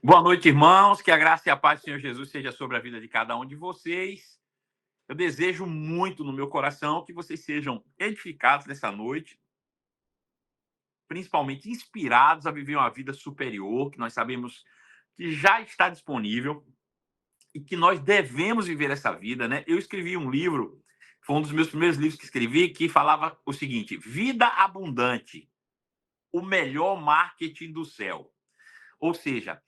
Boa noite, irmãos. Que a graça e a paz do Senhor Jesus seja sobre a vida de cada um de vocês. Eu desejo muito no meu coração que vocês sejam edificados nessa noite, principalmente inspirados a viver uma vida superior, que nós sabemos que já está disponível e que nós devemos viver essa vida, né? Eu escrevi um livro, foi um dos meus primeiros livros que escrevi, que falava o seguinte: Vida Abundante, o melhor marketing do céu. Ou seja,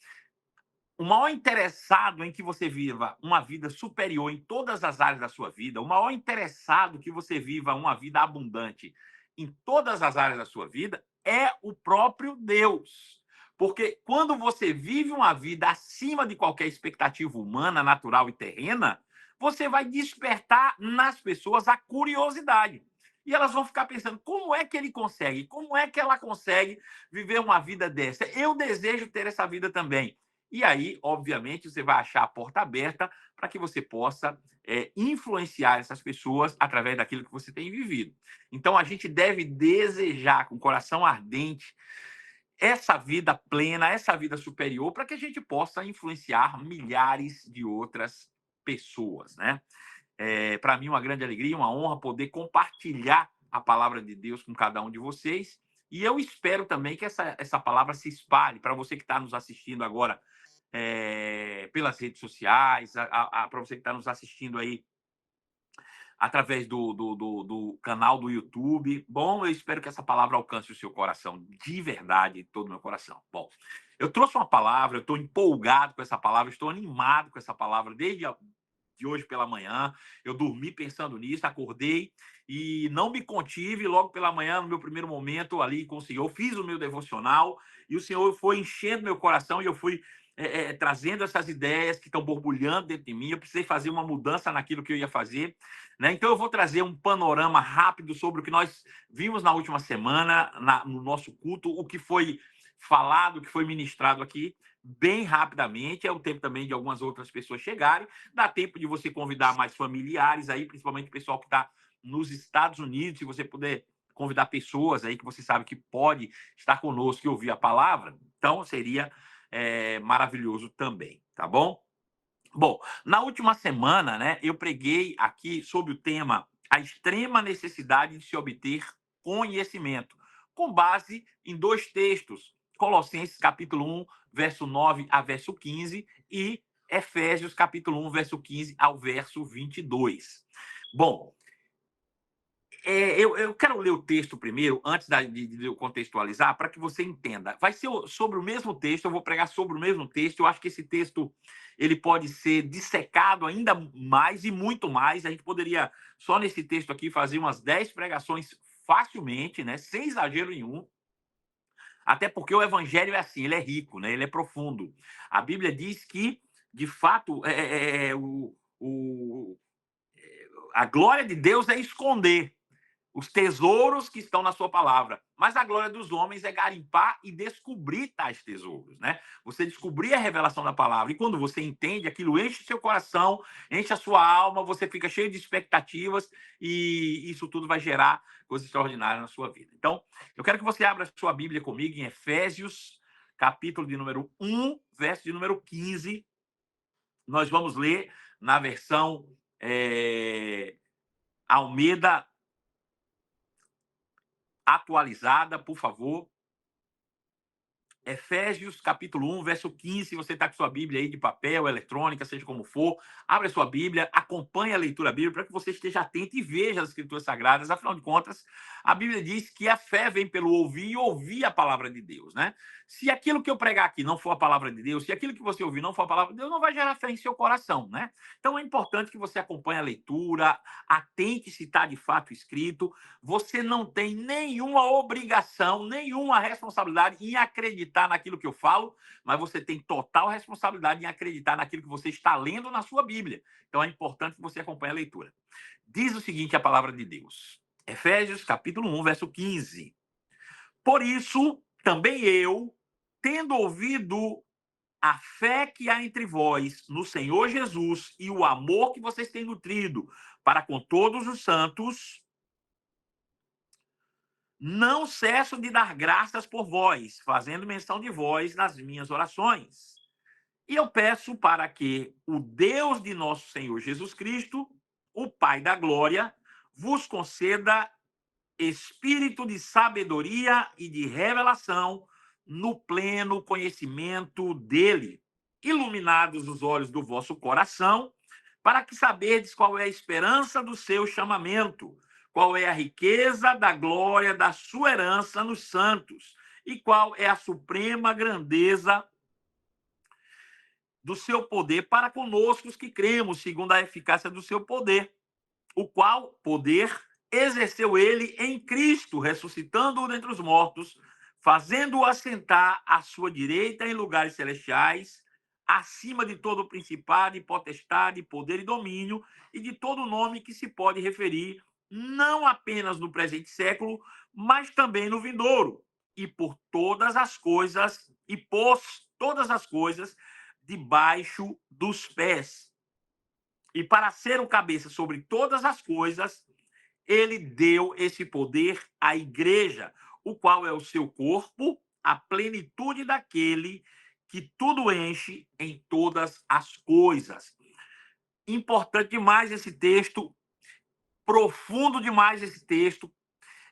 o maior interessado em que você viva uma vida superior em todas as áreas da sua vida, o maior interessado que você viva uma vida abundante em todas as áreas da sua vida é o próprio Deus. Porque quando você vive uma vida acima de qualquer expectativa humana, natural e terrena, você vai despertar nas pessoas a curiosidade. E elas vão ficar pensando: como é que ele consegue? Como é que ela consegue viver uma vida dessa? Eu desejo ter essa vida também. E aí, obviamente, você vai achar a porta aberta para que você possa influenciar essas pessoas através daquilo que você tem vivido. Então, a gente deve desejar com o coração ardente essa vida plena, essa vida superior, para que a gente possa influenciar milhares de outras pessoas, né? Para mim, uma grande alegria, uma honra poder compartilhar a palavra de Deus com cada um de vocês. E eu espero também que essa palavra se espalhe para você que está nos assistindo agora pelas redes sociais, para você que está nos assistindo aí através do canal do YouTube. Bom, eu espero que essa palavra alcance o seu coração de verdade, todo o meu coração. Bom, eu trouxe uma palavra, eu estou empolgado com essa palavra, estou animado com essa palavra desde de hoje pela manhã. Eu dormi pensando nisso, acordei e não me contive. Logo pela manhã, no meu primeiro momento ali com o Senhor, fiz o meu devocional e o Senhor foi enchendo meu coração e eu fui trazendo essas ideias que estão borbulhando dentro de mim. Eu precisei fazer uma mudança naquilo que eu ia fazer, né? Então eu vou trazer um panorama rápido sobre o que nós vimos na última semana, no nosso culto, o que foi falado, o que foi ministrado aqui, bem rapidamente. É o tempo também de algumas outras pessoas chegarem. Dá tempo de você convidar mais familiares aí, principalmente o pessoal que está nos Estados Unidos, se você puder convidar pessoas aí que você sabe que pode estar conosco e ouvir a palavra, então seria maravilhoso também, tá bom? Bom, na última semana, né, eu preguei aqui sobre o tema a extrema necessidade de se obter conhecimento, com base em dois textos, Colossenses capítulo 1, verso 9 a verso 15 e Efésios capítulo 1, verso 15 ao verso 22. Bom, eu quero ler o texto primeiro, antes de eu contextualizar, para que você entenda. Vai ser sobre o mesmo texto, eu vou pregar sobre o mesmo texto. Eu acho que esse texto ele pode ser dissecado ainda mais e muito mais. A gente poderia, só nesse texto aqui, fazer umas 10 pregações facilmente, né? Sem exagero nenhum. Até porque o evangelho é assim, ele é rico, né? Ele é profundo. A Bíblia diz que, de fato, a glória de Deus é esconder os tesouros que estão na sua palavra. Mas a glória dos homens é garimpar e descobrir tais tesouros, né? Você descobrir a revelação da palavra. E quando você entende, aquilo enche o seu coração, enche a sua alma, você fica cheio de expectativas e isso tudo vai gerar coisas extraordinárias na sua vida. Então, eu quero que você abra a sua Bíblia comigo em Efésios, capítulo de número 1, verso de número 15. Nós vamos ler na versão Almeida atualizada, por favor. Efésios, capítulo 1, verso 15. Se você está com sua Bíblia aí de papel, eletrônica, seja como for, abre a sua Bíblia, acompanhe a leitura bíblica para que você esteja atento e veja as Escrituras Sagradas. Afinal de contas, a Bíblia diz que a fé vem pelo ouvir e ouvir a palavra de Deus, né? Se aquilo que eu pregar aqui não for a palavra de Deus, se aquilo que você ouvir não for a palavra de Deus, não vai gerar fé em seu coração, né? Então é importante que você acompanhe a leitura, atente se está de fato escrito. Você não tem nenhuma obrigação, nenhuma responsabilidade em acreditar naquilo que eu falo, mas você tem total responsabilidade em acreditar naquilo que você está lendo na sua Bíblia. Então é importante que você acompanhe a leitura. Diz o seguinte a palavra de Deus. Efésios, capítulo 1, verso 15. Por isso, também eu, tendo ouvido a fé que há entre vós no Senhor Jesus e o amor que vocês têm nutrido para com todos os santos, não cesso de dar graças por vós, fazendo menção de vós nas minhas orações, E eu peço para que o Deus de nosso Senhor Jesus Cristo, o Pai da glória, vos conceda espírito de sabedoria e de revelação no pleno conhecimento dele, iluminados os olhos do vosso coração, para que saberdes qual é a esperança do seu chamamento, qual é a riqueza da glória da sua herança nos santos, e qual é a suprema grandeza do seu poder para conosco os que cremos, segundo a eficácia do seu poder, o qual poder exerceu ele em Cristo, ressuscitando-o dentre os mortos, fazendo-o assentar à sua direita em lugares celestiais, acima de todo principado e potestade, poder e domínio, e de todo nome que se pode referir, não apenas no presente século, mas também no vindouro, e por todas as coisas, e pôs todas as coisas debaixo dos pés. E para ser o cabeça sobre todas as coisas, ele deu esse poder à igreja, o qual é o seu corpo, a plenitude daquele que tudo enche em todas as coisas. Importante demais esse texto, profundo demais esse texto.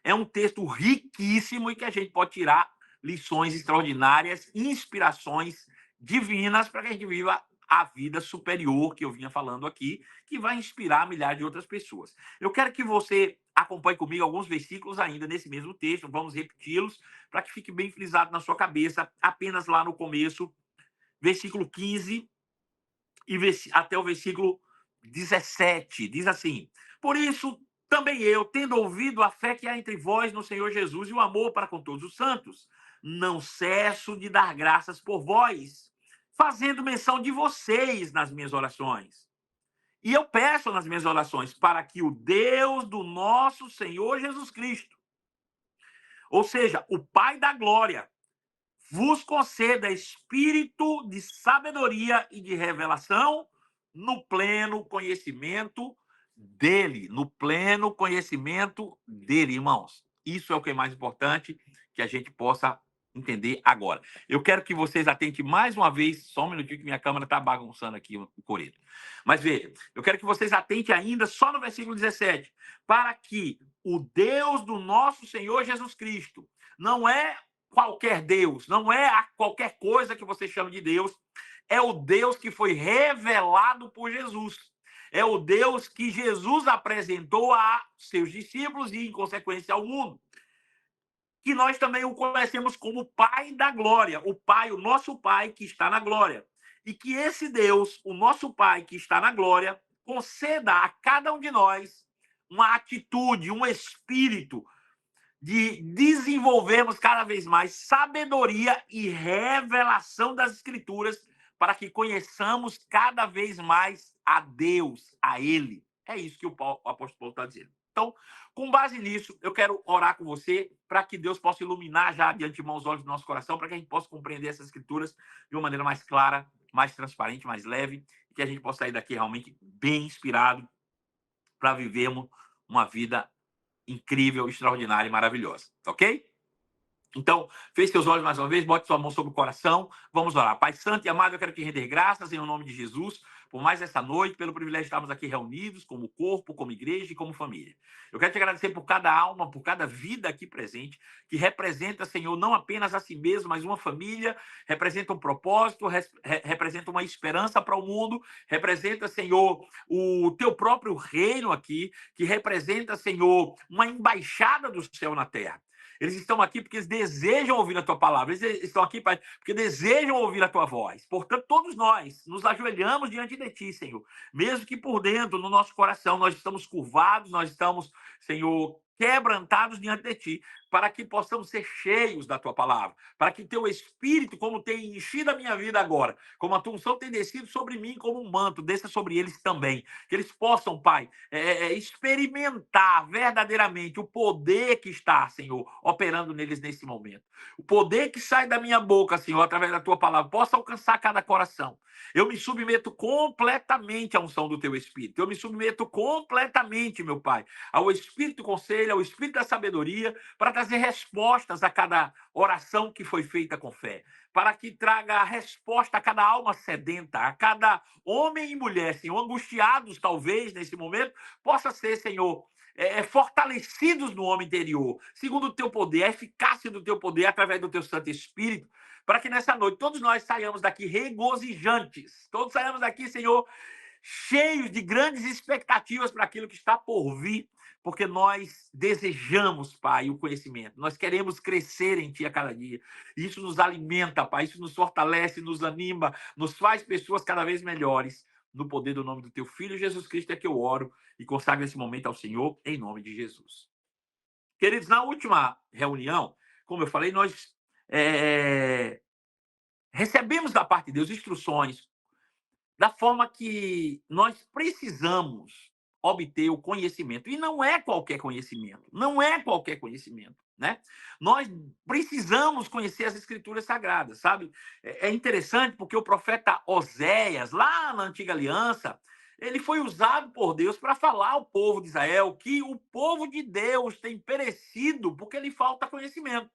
É um texto riquíssimo e que a gente pode tirar lições extraordinárias, inspirações divinas para que a gente viva a vida superior que eu vinha falando aqui, que vai inspirar milhares de outras pessoas. Eu quero que você acompanhe comigo alguns versículos ainda nesse mesmo texto, vamos repeti-los para que fique bem frisado na sua cabeça, apenas lá no começo, versículo 15 e até o versículo 17. Diz assim: por isso, também eu, tendo ouvido a fé que há entre vós no Senhor Jesus e o amor para com todos os santos, não cesso de dar graças por vós, fazendo menção de vocês nas minhas orações. E eu peço nas minhas orações para que o Deus do nosso Senhor Jesus Cristo, ou seja, o Pai da glória, vos conceda espírito de sabedoria e de revelação no pleno conhecimento dele, no pleno conhecimento dele, irmãos. Isso é o que é mais importante que a gente possa entender agora. Eu quero que vocês atentem mais uma vez, só um minutinho que minha câmera está bagunçando aqui o coreto. Mas veja, eu quero que vocês atentem ainda só no versículo 17, para que o Deus do nosso Senhor Jesus Cristo, não é qualquer Deus, não é qualquer coisa que você chama de Deus, é o Deus que foi revelado por Jesus. É o Deus que Jesus apresentou a seus discípulos e, em consequência, ao mundo. Que nós também o conhecemos como Pai da Glória, o Pai, o nosso Pai que está na glória. E que esse Deus, o nosso Pai que está na glória, conceda a cada um de nós uma atitude, um espírito, de desenvolvermos cada vez mais sabedoria e revelação das Escrituras para que conheçamos cada vez mais a Deus, a Ele. É isso que o apóstolo Paulo está dizendo. Então, com base nisso, eu quero orar com você para que Deus possa iluminar já de antemão os olhos do nosso coração, para que a gente possa compreender essas Escrituras de uma maneira mais clara, mais transparente, mais leve, e que a gente possa sair daqui realmente bem inspirado para vivermos uma vida incrível, extraordinária e maravilhosa, ok? Então, feche seus olhos mais uma vez, bote sua mão sobre o coração, vamos orar. Pai Santo e amado, eu quero te render graças em nome de Jesus, por mais essa noite, pelo privilégio de estarmos aqui reunidos como corpo, como igreja e como família. Eu quero te agradecer por cada alma, por cada vida aqui presente, que representa, Senhor, não apenas a si mesmo, mas uma família, representa um propósito, representa uma esperança para o mundo, representa, Senhor, o teu próprio reino aqui, que representa, Senhor, uma embaixada do céu na terra. Eles estão aqui porque eles desejam ouvir a tua palavra. Eles estão aqui, Pai, porque desejam ouvir a tua voz. Portanto, todos nós nos ajoelhamos diante de ti, Senhor. Mesmo que por dentro, no nosso coração, nós estamos curvados, nós estamos, Senhor, quebrantados diante de ti, para que possamos ser cheios da tua palavra, para que teu Espírito, como tem enchido a minha vida agora, como a tua unção tem descido sobre mim como um manto, desça sobre eles também. Que eles possam, Pai, experimentar verdadeiramente o poder que está, Senhor, operando neles nesse momento. O poder que sai da minha boca, Senhor, através da tua palavra, possa alcançar cada coração. Eu me submeto completamente à unção do teu Espírito. Eu me submeto completamente, meu Pai, ao Espírito do conselho, ao Espírito da sabedoria, para trazer respostas a cada oração que foi feita com fé. para que traga resposta a cada alma sedenta, a cada homem e mulher, Senhor, angustiados talvez nesse momento, possa ser, Senhor, fortalecidos no homem interior, segundo o teu poder, a eficácia do teu poder através do teu Santo Espírito, para que nessa noite todos nós saiamos daqui regozijantes, todos saiamos daqui, Senhor, cheios de grandes expectativas para aquilo que está por vir, porque nós desejamos, Pai, o conhecimento. Nós queremos crescer em Ti a cada dia. Isso nos alimenta, Pai, isso nos fortalece, nos anima, nos faz pessoas cada vez melhores. No poder do nome do Teu Filho, Jesus Cristo, é que eu oro e consagro esse momento ao Senhor, em nome de Jesus. Queridos, na última reunião, como eu falei, nós recebemos da parte de Deus instruções da forma que nós precisamos obter o conhecimento. E não é qualquer conhecimento. Não é qualquer conhecimento, né? Nós precisamos conhecer as Escrituras Sagradas, sabe? É interessante porque o profeta Oséias, lá na Antiga Aliança, ele foi usado por Deus para falar ao povo de Israel que o povo de Deus tem perecido porque lhe falta conhecimento.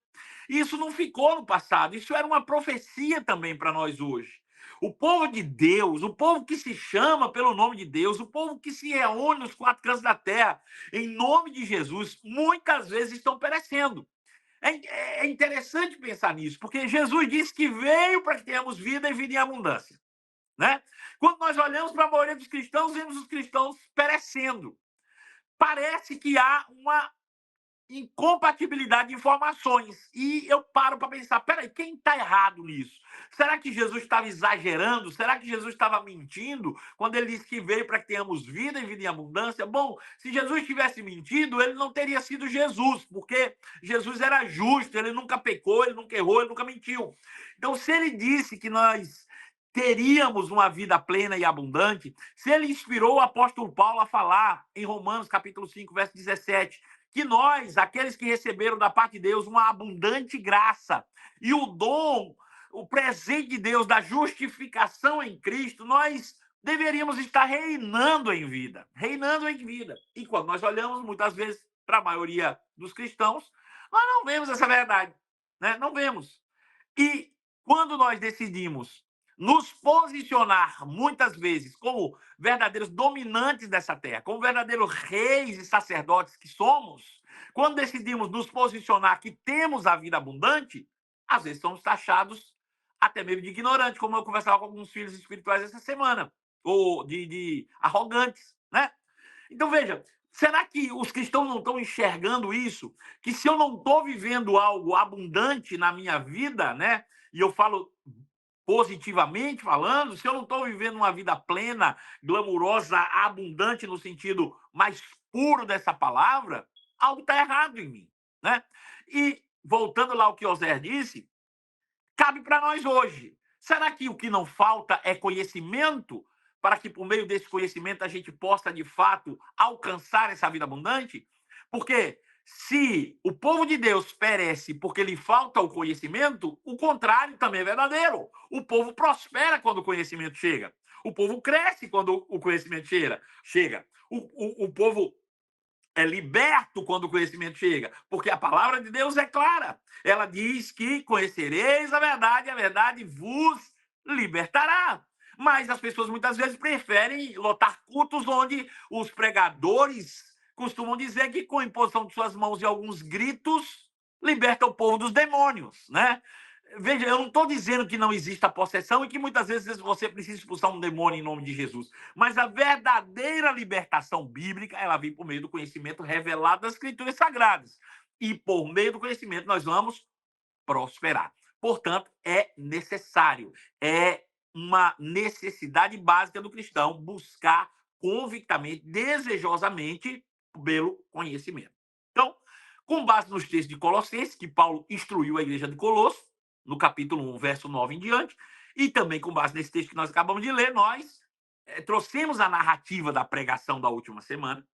Isso não ficou no passado, isso era uma profecia também para nós hoje. O povo de Deus, o povo que se chama pelo nome de Deus, o povo que se reúne nos quatro cantos da terra, em nome de Jesus, muitas vezes estão perecendo. É interessante pensar nisso, porque Jesus disse que veio para que tenhamos vida e vida em abundância, né? Quando nós olhamos para a maioria dos cristãos, vemos os cristãos perecendo. Parece que há uma incompatibilidade de informações. E eu paro para pensar, peraí, quem está errado nisso? Será que Jesus estava exagerando? Será que Jesus estava mentindo quando ele disse que veio para que tenhamos vida e vida em abundância? Bom, se Jesus tivesse mentido, ele não teria sido Jesus, porque Jesus era justo, ele nunca pecou, ele nunca errou, ele nunca mentiu. Então, se ele disse que nós teríamos uma vida plena e abundante, se ele inspirou o apóstolo Paulo a falar em Romanos capítulo 5, verso 17, que nós, aqueles que receberam da parte de Deus uma abundante graça e o dom, o presente de Deus da justificação em Cristo, nós deveríamos estar reinando em vida, reinando em vida. E quando nós olhamos, muitas vezes, para a maioria dos cristãos, nós não vemos essa verdade, né? Não vemos. E quando nós decidimos nos posicionar, muitas vezes, como verdadeiros dominantes dessa terra, como verdadeiros reis e sacerdotes que somos, quando decidimos nos posicionar que temos a vida abundante, às vezes somos taxados até mesmo de ignorantes, como eu conversava com alguns filhos espirituais essa semana, ou de arrogantes, né? Então, veja, será que os cristãos não estão enxergando isso? Que se eu não estou vivendo algo abundante na minha vida, né? E eu falo positivamente falando, se eu não estou vivendo uma vida plena, glamurosa, abundante no sentido mais puro dessa palavra, algo está errado em mim, né? E voltando lá ao que Osé disse, cabe para nós hoje. Será que o que não falta é conhecimento para que por meio desse conhecimento a gente possa de fato alcançar essa vida abundante? Porque se o povo de Deus perece porque lhe falta o conhecimento, o contrário também é verdadeiro. O povo prospera quando o conhecimento chega. O povo cresce quando o conhecimento chega. O povo é liberto quando o conhecimento chega, porque a palavra de Deus é clara. Ela diz que conhecereis a verdade vos libertará. Mas as pessoas muitas vezes preferem lotar cultos onde os pregadores costumam dizer que com a imposição de suas mãos e alguns gritos liberta o povo dos demônios, né? Veja, eu não estou dizendo que não exista possessão e que muitas vezes você precisa expulsar um demônio em nome de Jesus. Mas a verdadeira libertação bíblica, ela vem por meio do conhecimento revelado das Escrituras Sagradas. E por meio do conhecimento nós vamos prosperar. Portanto, é necessário, é uma necessidade básica do cristão buscar convictamente, desejosamente, pelo conhecimento. Então, com base nos textos de Colossenses, que Paulo instruiu a igreja de Colosso, no capítulo 1, verso 9 em diante, e também com base nesse texto que nós acabamos de ler, nós trouxemos a narrativa da pregação da última semana,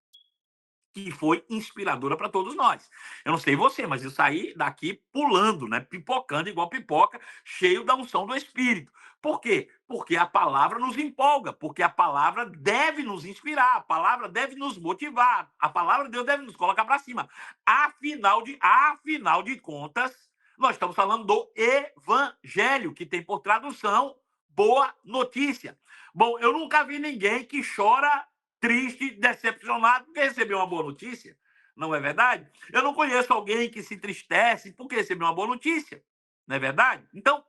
que foi inspiradora para todos nós. Eu não sei você, mas eu saí daqui pulando, né, pipocando igual pipoca, cheio da unção do Espírito. Por quê? Porque a palavra nos empolga, porque a palavra deve nos inspirar, a palavra deve nos motivar, a palavra de Deus deve nos colocar para cima. Afinal de contas, Nós estamos falando do evangelho, que tem por tradução boa notícia. Bom, eu nunca vi ninguém que chora triste, decepcionado porque recebeu uma boa notícia. Não é verdade? Eu não conheço alguém que se entristece porque recebeu uma boa notícia. Não é verdade? Então,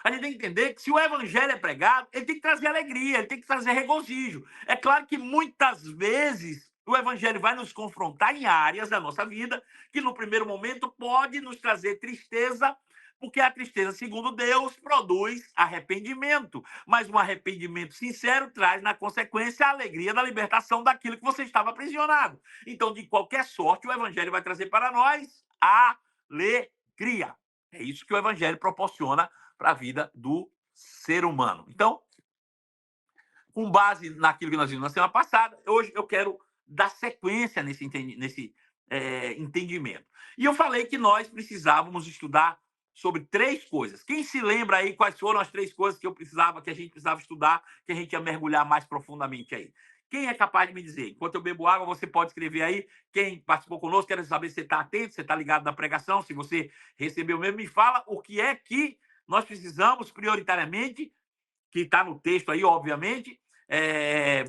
a gente tem que entender que se o evangelho é pregado, ele tem que trazer alegria, ele tem que trazer regozijo. É claro que muitas vezes o evangelho vai nos confrontar em áreas da nossa vida que no primeiro momento pode nos trazer tristeza, porque a tristeza, segundo Deus, produz arrependimento. Mas um arrependimento sincero traz na consequência a alegria da libertação daquilo que você estava aprisionado. Então, de qualquer sorte, o evangelho vai trazer para nós alegria. É isso que o evangelho proporciona para a vida do ser humano. Então, com base naquilo que nós vimos na semana passada, hoje eu quero dar sequência nesse entendimento. E eu falei que nós precisávamos estudar sobre 3 coisas. Quem se lembra aí quais foram as 3 coisas que a gente precisava estudar, que a gente ia mergulhar mais profundamente aí? Quem é capaz de me dizer? Enquanto eu bebo água, você pode escrever aí. Quem participou conosco, quero saber se você está atento, se você está ligado na pregação, se você recebeu mesmo, me fala o que é que nós precisamos prioritariamente, que está no texto aí, obviamente,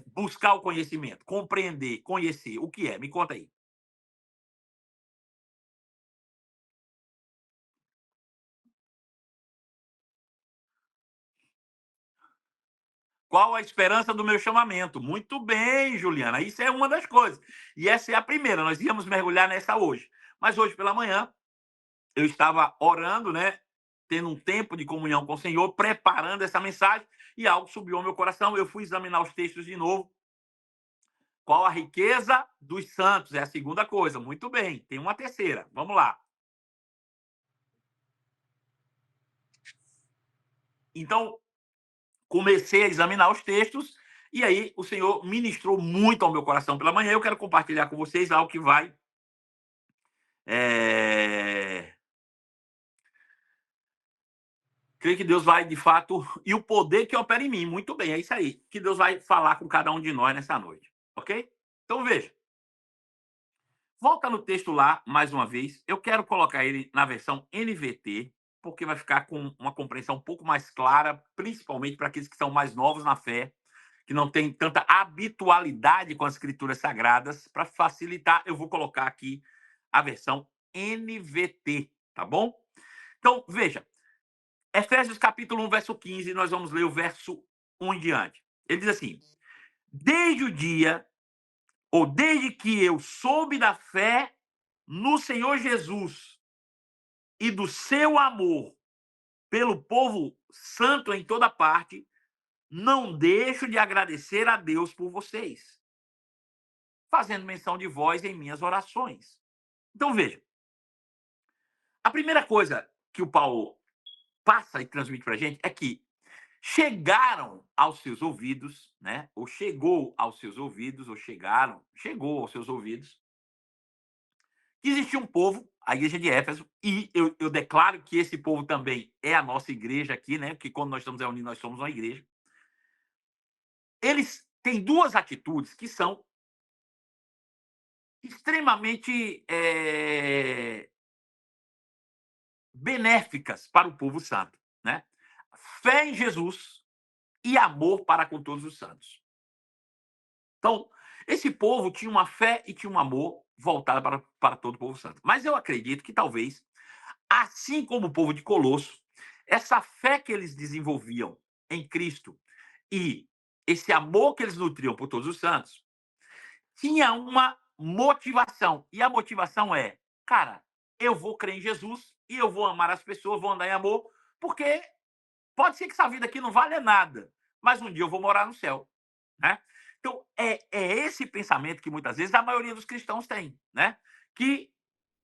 buscar o conhecimento, compreender, conhecer. O que é? Me conta aí. Qual a esperança do meu chamamento? Muito bem, Juliana. Isso é uma das coisas. E essa é a primeira. Nós íamos mergulhar nessa hoje. Mas hoje pela manhã, eu estava orando, né? Tendo um tempo de comunhão com o Senhor, preparando essa mensagem, e algo subiu ao meu coração. Eu fui examinar os textos de novo. Qual a riqueza dos santos? É a segunda coisa. Muito bem. Tem uma terceira. Vamos lá. Então, comecei a examinar os textos, e aí o Senhor ministrou muito ao meu coração pela manhã. Eu quero compartilhar com vocês algo que vai creio que Deus vai, de fato, e o poder que opera em mim. Muito bem, é isso aí. Que Deus vai falar com cada um de nós nessa noite. Ok? Então veja. Volta no texto lá, mais uma vez. Eu quero colocar ele na versão NVT, porque vai ficar com uma compreensão um pouco mais clara, principalmente para aqueles que são mais novos na fé, que não têm tanta habitualidade com as escrituras sagradas. Para facilitar, eu vou colocar aqui a versão NVT, tá bom? Então, veja. Efésios capítulo 1, verso 15, nós vamos ler o verso 1 em diante. Ele diz assim: desde o dia, ou desde que eu soube da fé no Senhor Jesus e do seu amor pelo povo santo em toda parte, não deixo de agradecer a Deus por vocês, fazendo menção de vós em minhas orações. Então veja, a primeira coisa que o Paulo passa e transmite para a gente é que chegaram aos seus ouvidos, né? Ou chegou aos seus ouvidos, ou chegou aos seus ouvidos, que existia um povo, a igreja de Éfeso, e eu declaro que esse povo também é a nossa igreja aqui, né? Porque quando nós estamos reunidos, nós somos uma igreja. Eles têm 2 atitudes que são extremamente benéficas para o povo santo, né? Fé em Jesus e amor para com todos os santos. Então, esse povo tinha uma fé e tinha um amor voltado para todo o povo santo. Mas eu acredito que talvez, assim como o povo de Colosso, essa fé que eles desenvolviam em Cristo e esse amor que eles nutriam por todos os santos, tinha uma motivação. E a motivação é, cara, eu vou crer em Jesus e eu vou amar as pessoas, vou andar em amor, porque pode ser que essa vida aqui não valha nada, mas um dia eu vou morar no céu, né? Então, é esse pensamento que muitas vezes a maioria dos cristãos tem, né? Que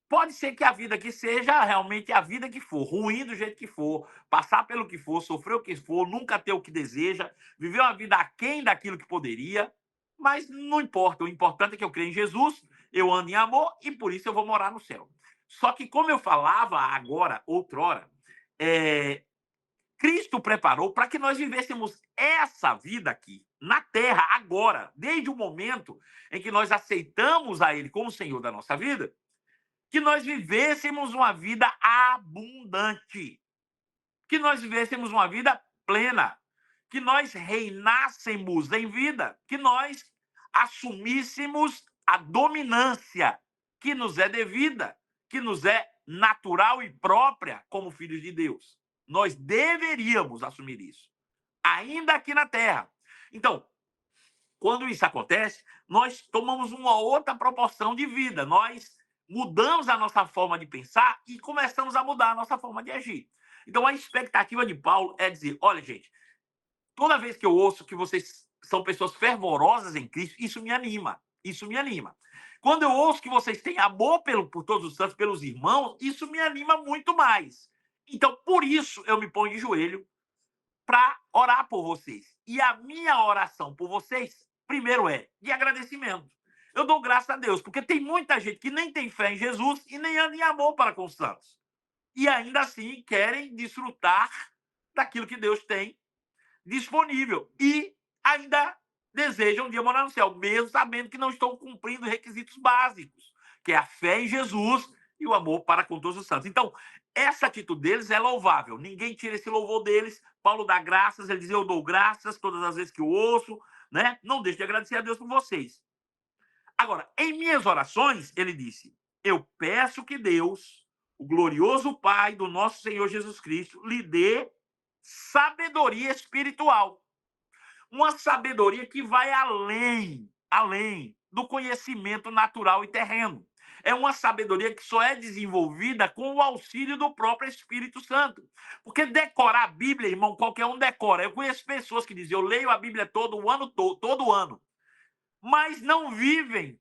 pode ser que a vida aqui seja realmente a vida que for, ruim do jeito que for, passar pelo que for, sofrer o que for, nunca ter o que deseja, viver uma vida aquém daquilo que poderia, mas não importa. O importante é que eu creio em Jesus, eu ando em amor e por isso eu vou morar no céu. Só que, como eu falava agora, outrora, Cristo preparou para que nós vivêssemos essa vida aqui, na terra, agora, desde o momento em que nós aceitamos a Ele como Senhor da nossa vida. que nós vivêssemos uma vida abundante, que nós vivêssemos uma vida plena, que nós reinássemos em vida, que nós assumíssemos a dominância que nos é devida, que nos é natural e própria como filhos de Deus. Nós deveríamos assumir isso, ainda aqui na Terra. Então, quando isso acontece, nós tomamos uma outra proporção de vida. Nós mudamos a nossa forma de pensar e começamos a mudar a nossa forma de agir. Então, a expectativa de Paulo é dizer: olha, gente, toda vez que eu ouço que vocês são pessoas fervorosas em Cristo, isso me anima. Isso me anima. Quando eu ouço que vocês têm amor por todos os santos, pelos irmãos, isso me anima muito mais. Então, por isso, eu me ponho de joelho para orar por vocês. E a minha oração por vocês, primeiro, é de agradecimento. Eu dou graças a Deus, porque tem muita gente que nem tem fé em Jesus e nem anda em amor para com os santos. E ainda assim querem desfrutar daquilo que Deus tem disponível. E ainda desejam um dia morar no céu, mesmo sabendo que não estão cumprindo requisitos básicos, que é a fé em Jesus e o amor para com todos os santos. Então, essa atitude deles é louvável. Ninguém tira esse louvor deles. Paulo dá graças, ele diz: eu dou graças todas as vezes que eu ouço, né? Não deixe de agradecer a Deus por vocês. Agora, em minhas orações, ele disse: eu peço que Deus, o glorioso Pai do nosso Senhor Jesus Cristo, lhe dê sabedoria espiritual. Uma sabedoria que vai além do conhecimento natural e terreno. É uma sabedoria que só é desenvolvida com o auxílio do próprio Espírito Santo. Porque decorar a Bíblia, irmão, qualquer um decora. Eu conheço pessoas que dizem: eu leio a Bíblia todo ano, todo ano, mas não vivem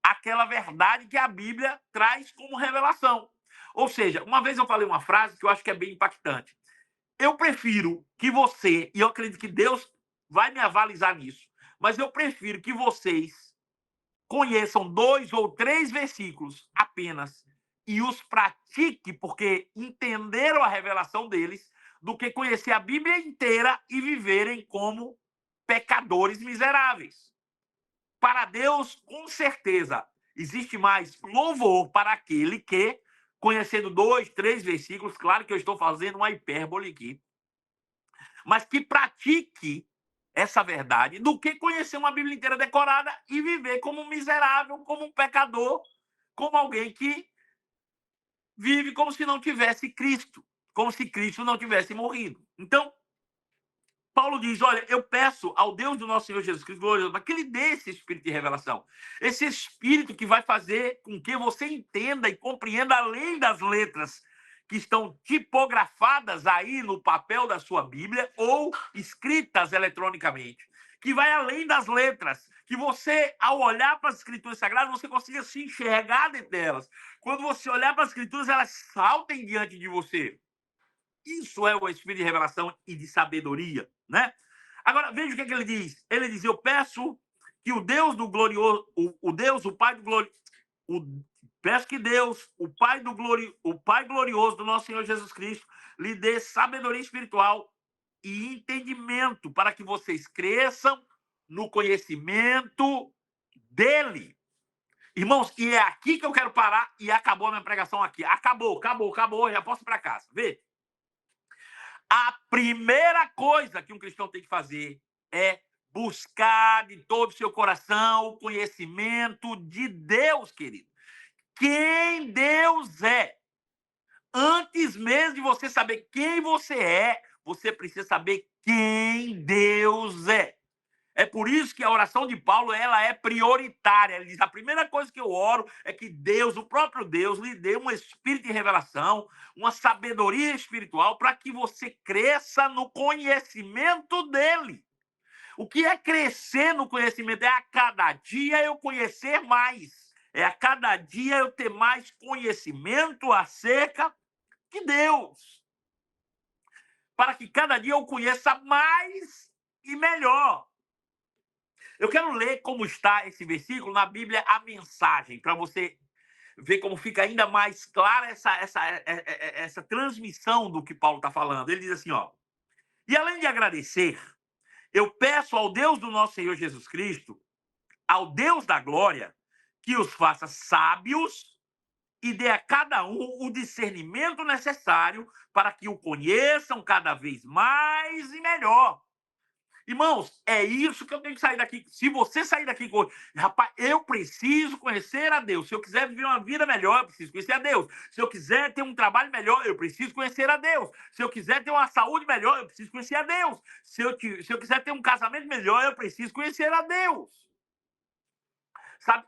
aquela verdade que a Bíblia traz como revelação. Ou seja, uma vez eu falei uma frase que eu acho que é bem impactante. Eu prefiro que você, e eu acredito que Deus vai me avalizar nisso, mas eu prefiro que vocês conheçam 2 ou 3 versículos apenas e os pratique, porque entenderam a revelação deles, do que conhecer a Bíblia inteira e viverem como pecadores miseráveis. Para Deus, com certeza, existe mais louvor para aquele que, conhecendo 2, 3 versículos, claro que eu estou fazendo uma hipérbole aqui, mas que pratique essa verdade, do que conhecer uma Bíblia inteira decorada e viver como um miserável, como um pecador, como alguém que vive como se não tivesse Cristo, como se Cristo não tivesse morrido. Então, Paulo diz: olha, eu peço ao Deus do nosso Senhor Jesus Cristo, glorioso, para que ele dê esse espírito de revelação. Esse espírito que vai fazer com que você entenda e compreenda além das letras que estão tipografadas aí no papel da sua Bíblia ou escritas eletronicamente. Que vai além das letras. Que você, ao olhar para as Escrituras Sagradas, você consiga se enxergar dentro delas. Quando você olhar para as Escrituras, elas saltem diante de você. Isso é o espírito de revelação e de sabedoria, né? Agora, veja o que ele diz. Ele diz: eu peço que o Deus do glorioso, o Deus, o Pai do glorioso, peço que Deus, o Pai glorioso do nosso Senhor Jesus Cristo, lhe dê sabedoria espiritual e entendimento para que vocês cresçam no conhecimento dele. Irmãos, e é aqui que eu quero parar e acabou a minha pregação aqui. Acabou, já posso ir para casa. Vê. A primeira coisa que um cristão tem que fazer é buscar de todo o seu coração o conhecimento de Deus, querido. Quem Deus é. Antes mesmo de você saber quem você é, você precisa saber quem Deus é. É por isso que a oração de Paulo ela é prioritária. Ele diz: a primeira coisa que eu oro é que Deus, o próprio Deus, lhe dê um espírito de revelação, uma sabedoria espiritual para que você cresça no conhecimento dele. O que é crescer no conhecimento? É a cada dia eu conhecer mais. É a cada dia eu ter mais conhecimento acerca de Deus. Para que cada dia eu conheça mais e melhor. Eu quero ler como está esse versículo na Bíblia, a mensagem, para você ver como fica ainda mais clara essa transmissão do que Paulo está falando. Ele diz assim, ó: e além de agradecer, eu peço ao Deus do nosso Senhor Jesus Cristo, ao Deus da glória, que os faça sábios e dê a cada um o discernimento necessário para que o conheçam cada vez mais e melhor. Irmãos, é isso que eu tenho que sair daqui. Se você sair daqui com, rapaz, eu preciso conhecer a Deus. Se eu quiser viver uma vida melhor, eu preciso conhecer a Deus. Se eu quiser ter um trabalho melhor, eu preciso conhecer a Deus. Se eu quiser ter uma saúde melhor, eu preciso conhecer a Deus. Se eu quiser ter um casamento melhor, eu preciso conhecer a Deus. Sabe?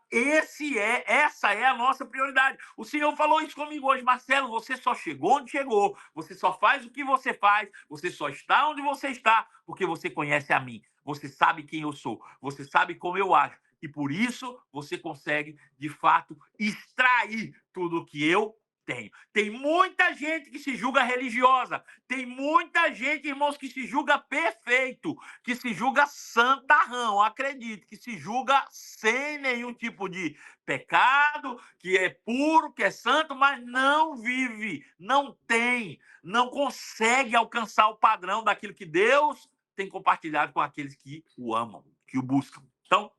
Essa é a nossa prioridade. O Senhor falou isso comigo hoje, Marcelo. Você só chegou onde chegou, você só faz o que você faz, você só está onde você está, porque você conhece a mim. Você sabe quem eu sou, você sabe como eu ajo. E por isso você consegue, de fato, extrair tudo que eu tenho. Tem muita gente que se julga religiosa, tem muita gente, irmãos, que se julga perfeito, que se julga santarrão, acredite, que se julga sem nenhum tipo de pecado, que é puro, que é santo, mas não vive, não tem, não consegue alcançar o padrão daquilo que Deus tem compartilhado com aqueles que o amam, que o buscam. Então,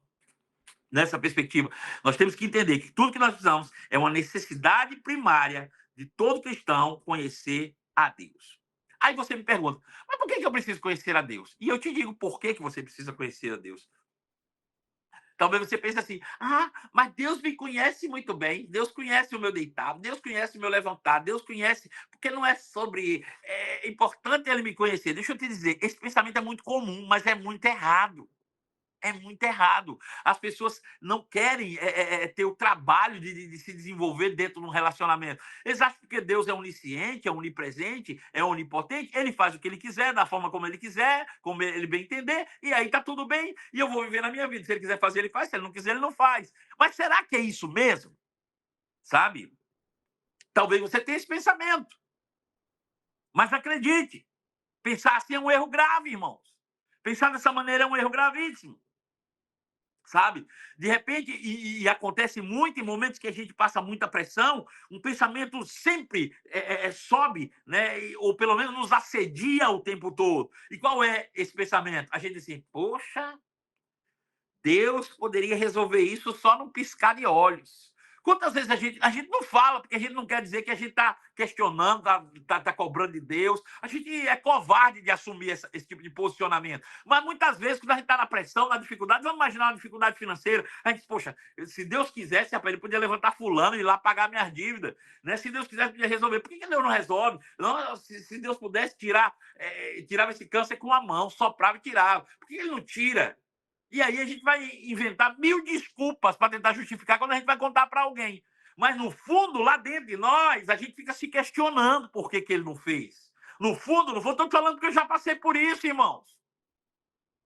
nessa perspectiva, nós temos que entender que tudo que nós precisamos é uma necessidade primária de todo cristão conhecer a Deus. Aí você me pergunta, mas por que eu preciso conhecer a Deus? E eu te digo por que você precisa conhecer a Deus. Talvez você pense assim, mas Deus me conhece muito bem, Deus conhece o meu deitado, Deus conhece o meu levantar, Deus conhece, porque não é sobre, é importante ele me conhecer. Deixa eu te dizer, esse pensamento é muito comum, mas é muito errado. É muito errado. As pessoas não querem ter o trabalho de se desenvolver dentro de um relacionamento. Eles acham que Deus é onisciente, é onipresente, é onipotente. Ele faz o que ele quiser, da forma como ele quiser, como ele bem entender, e aí tá tudo bem, e eu vou viver na minha vida. Se ele quiser fazer, ele faz. Se ele não quiser, ele não faz. Mas será que é isso mesmo? Sabe? Talvez você tenha esse pensamento. Mas acredite, pensar assim é um erro grave, irmãos. Pensar dessa maneira é um erro gravíssimo. Sabe? De repente, e acontece muito em momentos que a gente passa muita pressão, um pensamento sempre sobe, né? Ou pelo menos nos assedia o tempo todo. E qual é esse pensamento? A gente diz assim, poxa, Deus poderia resolver isso só num piscar de olhos. Quantas vezes a gente não fala, porque a gente não quer dizer que a gente está questionando, está cobrando de Deus. A gente é covarde de assumir esse tipo de posicionamento. Mas muitas vezes, quando a gente está na pressão, na dificuldade, vamos imaginar uma dificuldade financeira, a gente diz, poxa, se Deus quisesse, ele podia levantar fulano e ir lá pagar minhas dívidas. Né? Se Deus quisesse, podia resolver. Por que Deus não resolve? Não, se Deus pudesse tirava esse câncer com a mão, soprava e tirava. Por que ele não tira? E aí a gente vai inventar mil desculpas para tentar justificar quando a gente vai contar para alguém. Mas, no fundo, lá dentro de nós, a gente fica se questionando por que ele não fez. No fundo, estou falando que eu já passei por isso, irmãos.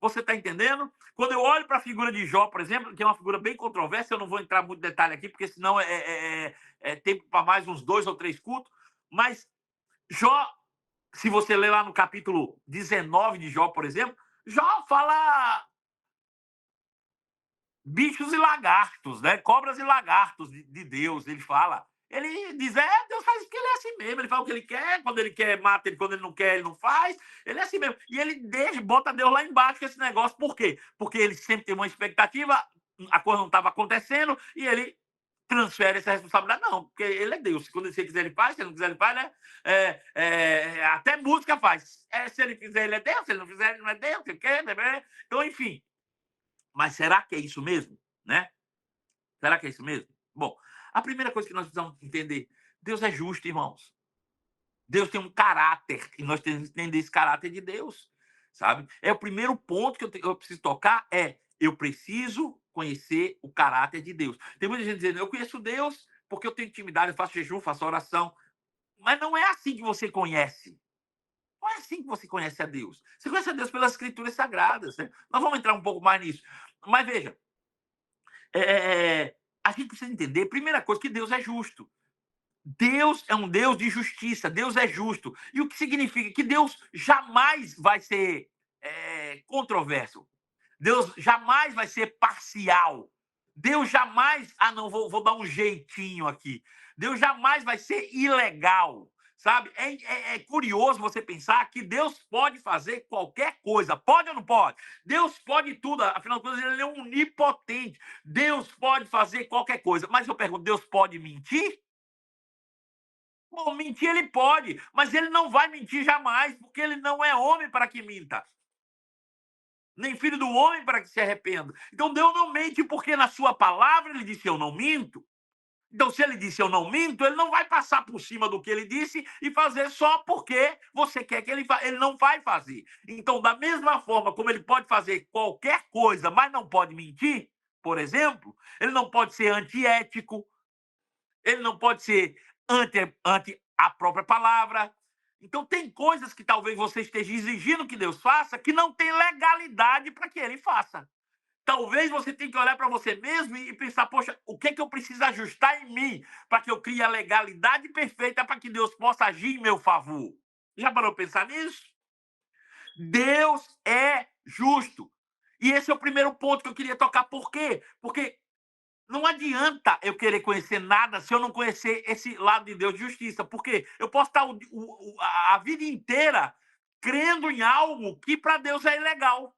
Você está entendendo? Quando eu olho para a figura de Jó, por exemplo, que é uma figura bem controversa, eu não vou entrar muito em detalhe aqui, porque senão é tempo para mais uns 2 ou 3 cultos. Mas Jó, se você ler lá no capítulo 19 de Jó, por exemplo, Jó fala bichos e lagartos, né? Cobras e lagartos de Deus, ele fala. Ele diz, Deus faz porque ele é assim mesmo. Ele faz o que ele quer, quando ele quer, mata ele, quando ele não quer, ele não faz. Ele é assim mesmo. E ele bota Deus lá embaixo com esse negócio. Por quê? Porque ele sempre tem uma expectativa, a coisa não estava acontecendo, e ele transfere essa responsabilidade. Não, porque ele é Deus. Quando ele quiser, ele faz. Se ele não quiser, ele faz, né? Até música faz. Se ele fizer, ele é Deus. Se ele não fizer, ele não é Deus. Ele quer, né? Então, enfim. Mas será que é isso mesmo? Né? Será que é isso mesmo? Bom, a primeira coisa que nós precisamos entender, Deus é justo, irmãos. Deus tem um caráter, e nós temos que entender esse caráter de Deus, sabe? É o primeiro ponto que eu preciso tocar, eu preciso conhecer o caráter de Deus. Tem muita gente dizendo, eu conheço Deus porque eu tenho intimidade, eu faço jejum, faço oração. Mas não é assim que você conhece. Não é assim que você conhece a Deus. Você conhece a Deus pelas escrituras sagradas. Né? Nós vamos entrar um pouco mais nisso. Mas veja, a gente precisa entender, primeira coisa, que Deus é justo. Deus é um Deus de justiça, Deus é justo. E o que significa? Que Deus jamais vai ser controverso. Deus jamais vai ser parcial. Deus jamais, não, vou dar um jeitinho aqui. Deus jamais vai ser ilegal. Sabe? É curioso você pensar que Deus pode fazer qualquer coisa. Pode ou não pode? Deus pode tudo. Afinal de contas, ele é onipotente. Deus pode fazer qualquer coisa. Mas eu pergunto, Deus pode mentir? Bom, mentir ele pode, mas ele não vai mentir jamais, porque ele não é homem para que minta. Nem filho do homem para que se arrependa. Então Deus não mente, porque na sua palavra ele disse: eu não minto. Então, se ele disse eu não minto, ele não vai passar por cima do que ele disse e fazer só porque você quer que ele faça. Ele não vai fazer. Então, da mesma forma como ele pode fazer qualquer coisa, mas não pode mentir, por exemplo, ele não pode ser antiético, ele não pode ser anti a própria palavra. Então, tem coisas que talvez você esteja exigindo que Deus faça que não tem legalidade para que ele faça. Talvez você tenha que olhar para você mesmo e pensar: poxa, o que é que eu preciso ajustar em mim para que eu crie a legalidade perfeita para que Deus possa agir em meu favor? Já parou para pensar nisso? Deus é justo. E esse é o primeiro ponto que eu queria tocar. Por quê? Porque não adianta eu querer conhecer nada se eu não conhecer esse lado de Deus de justiça. Porque eu posso estar a vida inteira crendo em algo que para Deus é ilegal.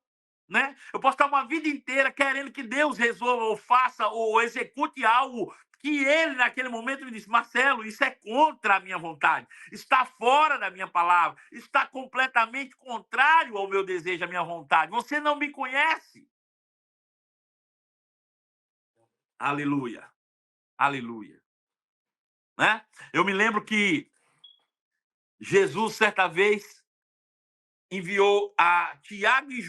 Né? Eu posso estar uma vida inteira querendo que Deus resolva ou faça ou execute algo que ele, naquele momento, me disse: Marcelo, isso é contra a minha vontade, está fora da minha palavra, está completamente contrário ao meu desejo, à minha vontade. Você não me conhece. Aleluia, aleluia. Né? Eu me lembro que Jesus, certa vez, enviou a Tiago e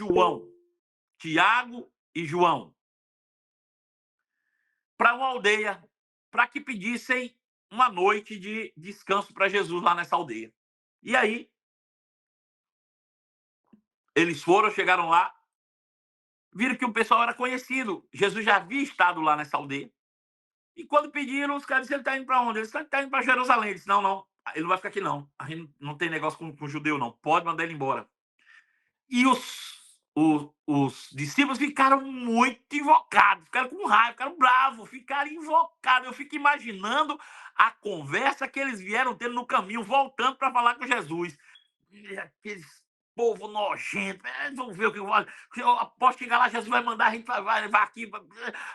João, para uma aldeia, para que pedissem uma noite de descanso para Jesus lá nessa aldeia. E aí, eles foram, chegaram lá, viram que o pessoal era conhecido. Jesus já havia estado lá nessa aldeia. E quando pediram, os caras disseram: ele está indo para onde? Eles estão indo para Jerusalém. Ele disse: não, não, ele não vai ficar aqui, não. A gente não tem negócio com judeu, não. Pode mandar ele embora. E os discípulos ficaram muito invocados, ficaram com raiva, ficaram bravos, ficaram invocados. Eu fico imaginando a conversa que eles vieram tendo no caminho, voltando para falar com Jesus. E aqueles povo nojento, eles vão ver o que eu aposto que chegar lá, Jesus vai mandar, a gente vai aqui.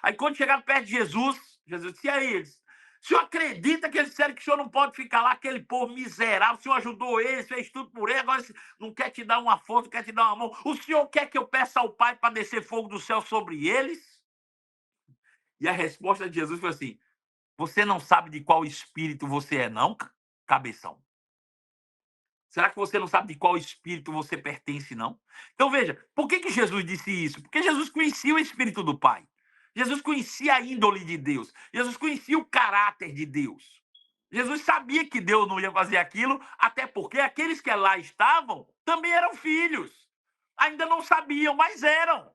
Aí quando chegaram perto de Jesus, Jesus disse: e aí? Eles: o senhor acredita que eles disseram que o senhor não pode ficar lá, aquele povo miserável? O senhor ajudou eles, fez tudo por ele, agora não quer te dar uma força, não quer te dar uma mão. O senhor quer que eu peça ao Pai para descer fogo do céu sobre eles? E a resposta de Jesus foi assim: você não sabe de qual espírito você é, não, cabeção? Será que você não sabe de qual espírito você pertence, não? Então veja, por que Jesus disse isso? Porque Jesus conhecia o espírito do Pai. Jesus conhecia a índole de Deus. Jesus conhecia o caráter de Deus. Jesus sabia que Deus não ia fazer aquilo, até porque aqueles que lá estavam também eram filhos. Ainda não sabiam, mas eram.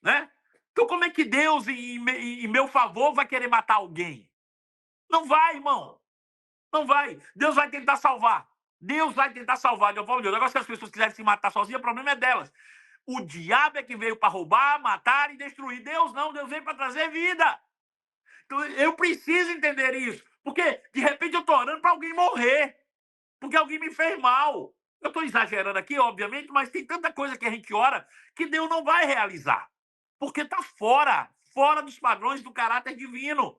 Né? Então como é que Deus, em meu favor, vai querer matar alguém? Não vai, irmão. Não vai. Deus vai tentar salvar. Deus vai tentar salvar de uma forma ou de outra. Agora, se as pessoas quiserem se matar sozinhas, o problema é delas. O diabo é que veio para roubar, matar e destruir. Deus não. Deus veio para trazer vida. Então, eu preciso entender isso. Porque, de repente, eu estou orando para alguém morrer. Porque alguém me fez mal. Eu estou exagerando aqui, obviamente, mas tem tanta coisa que a gente ora que Deus não vai realizar. Porque está fora dos padrões do caráter divino.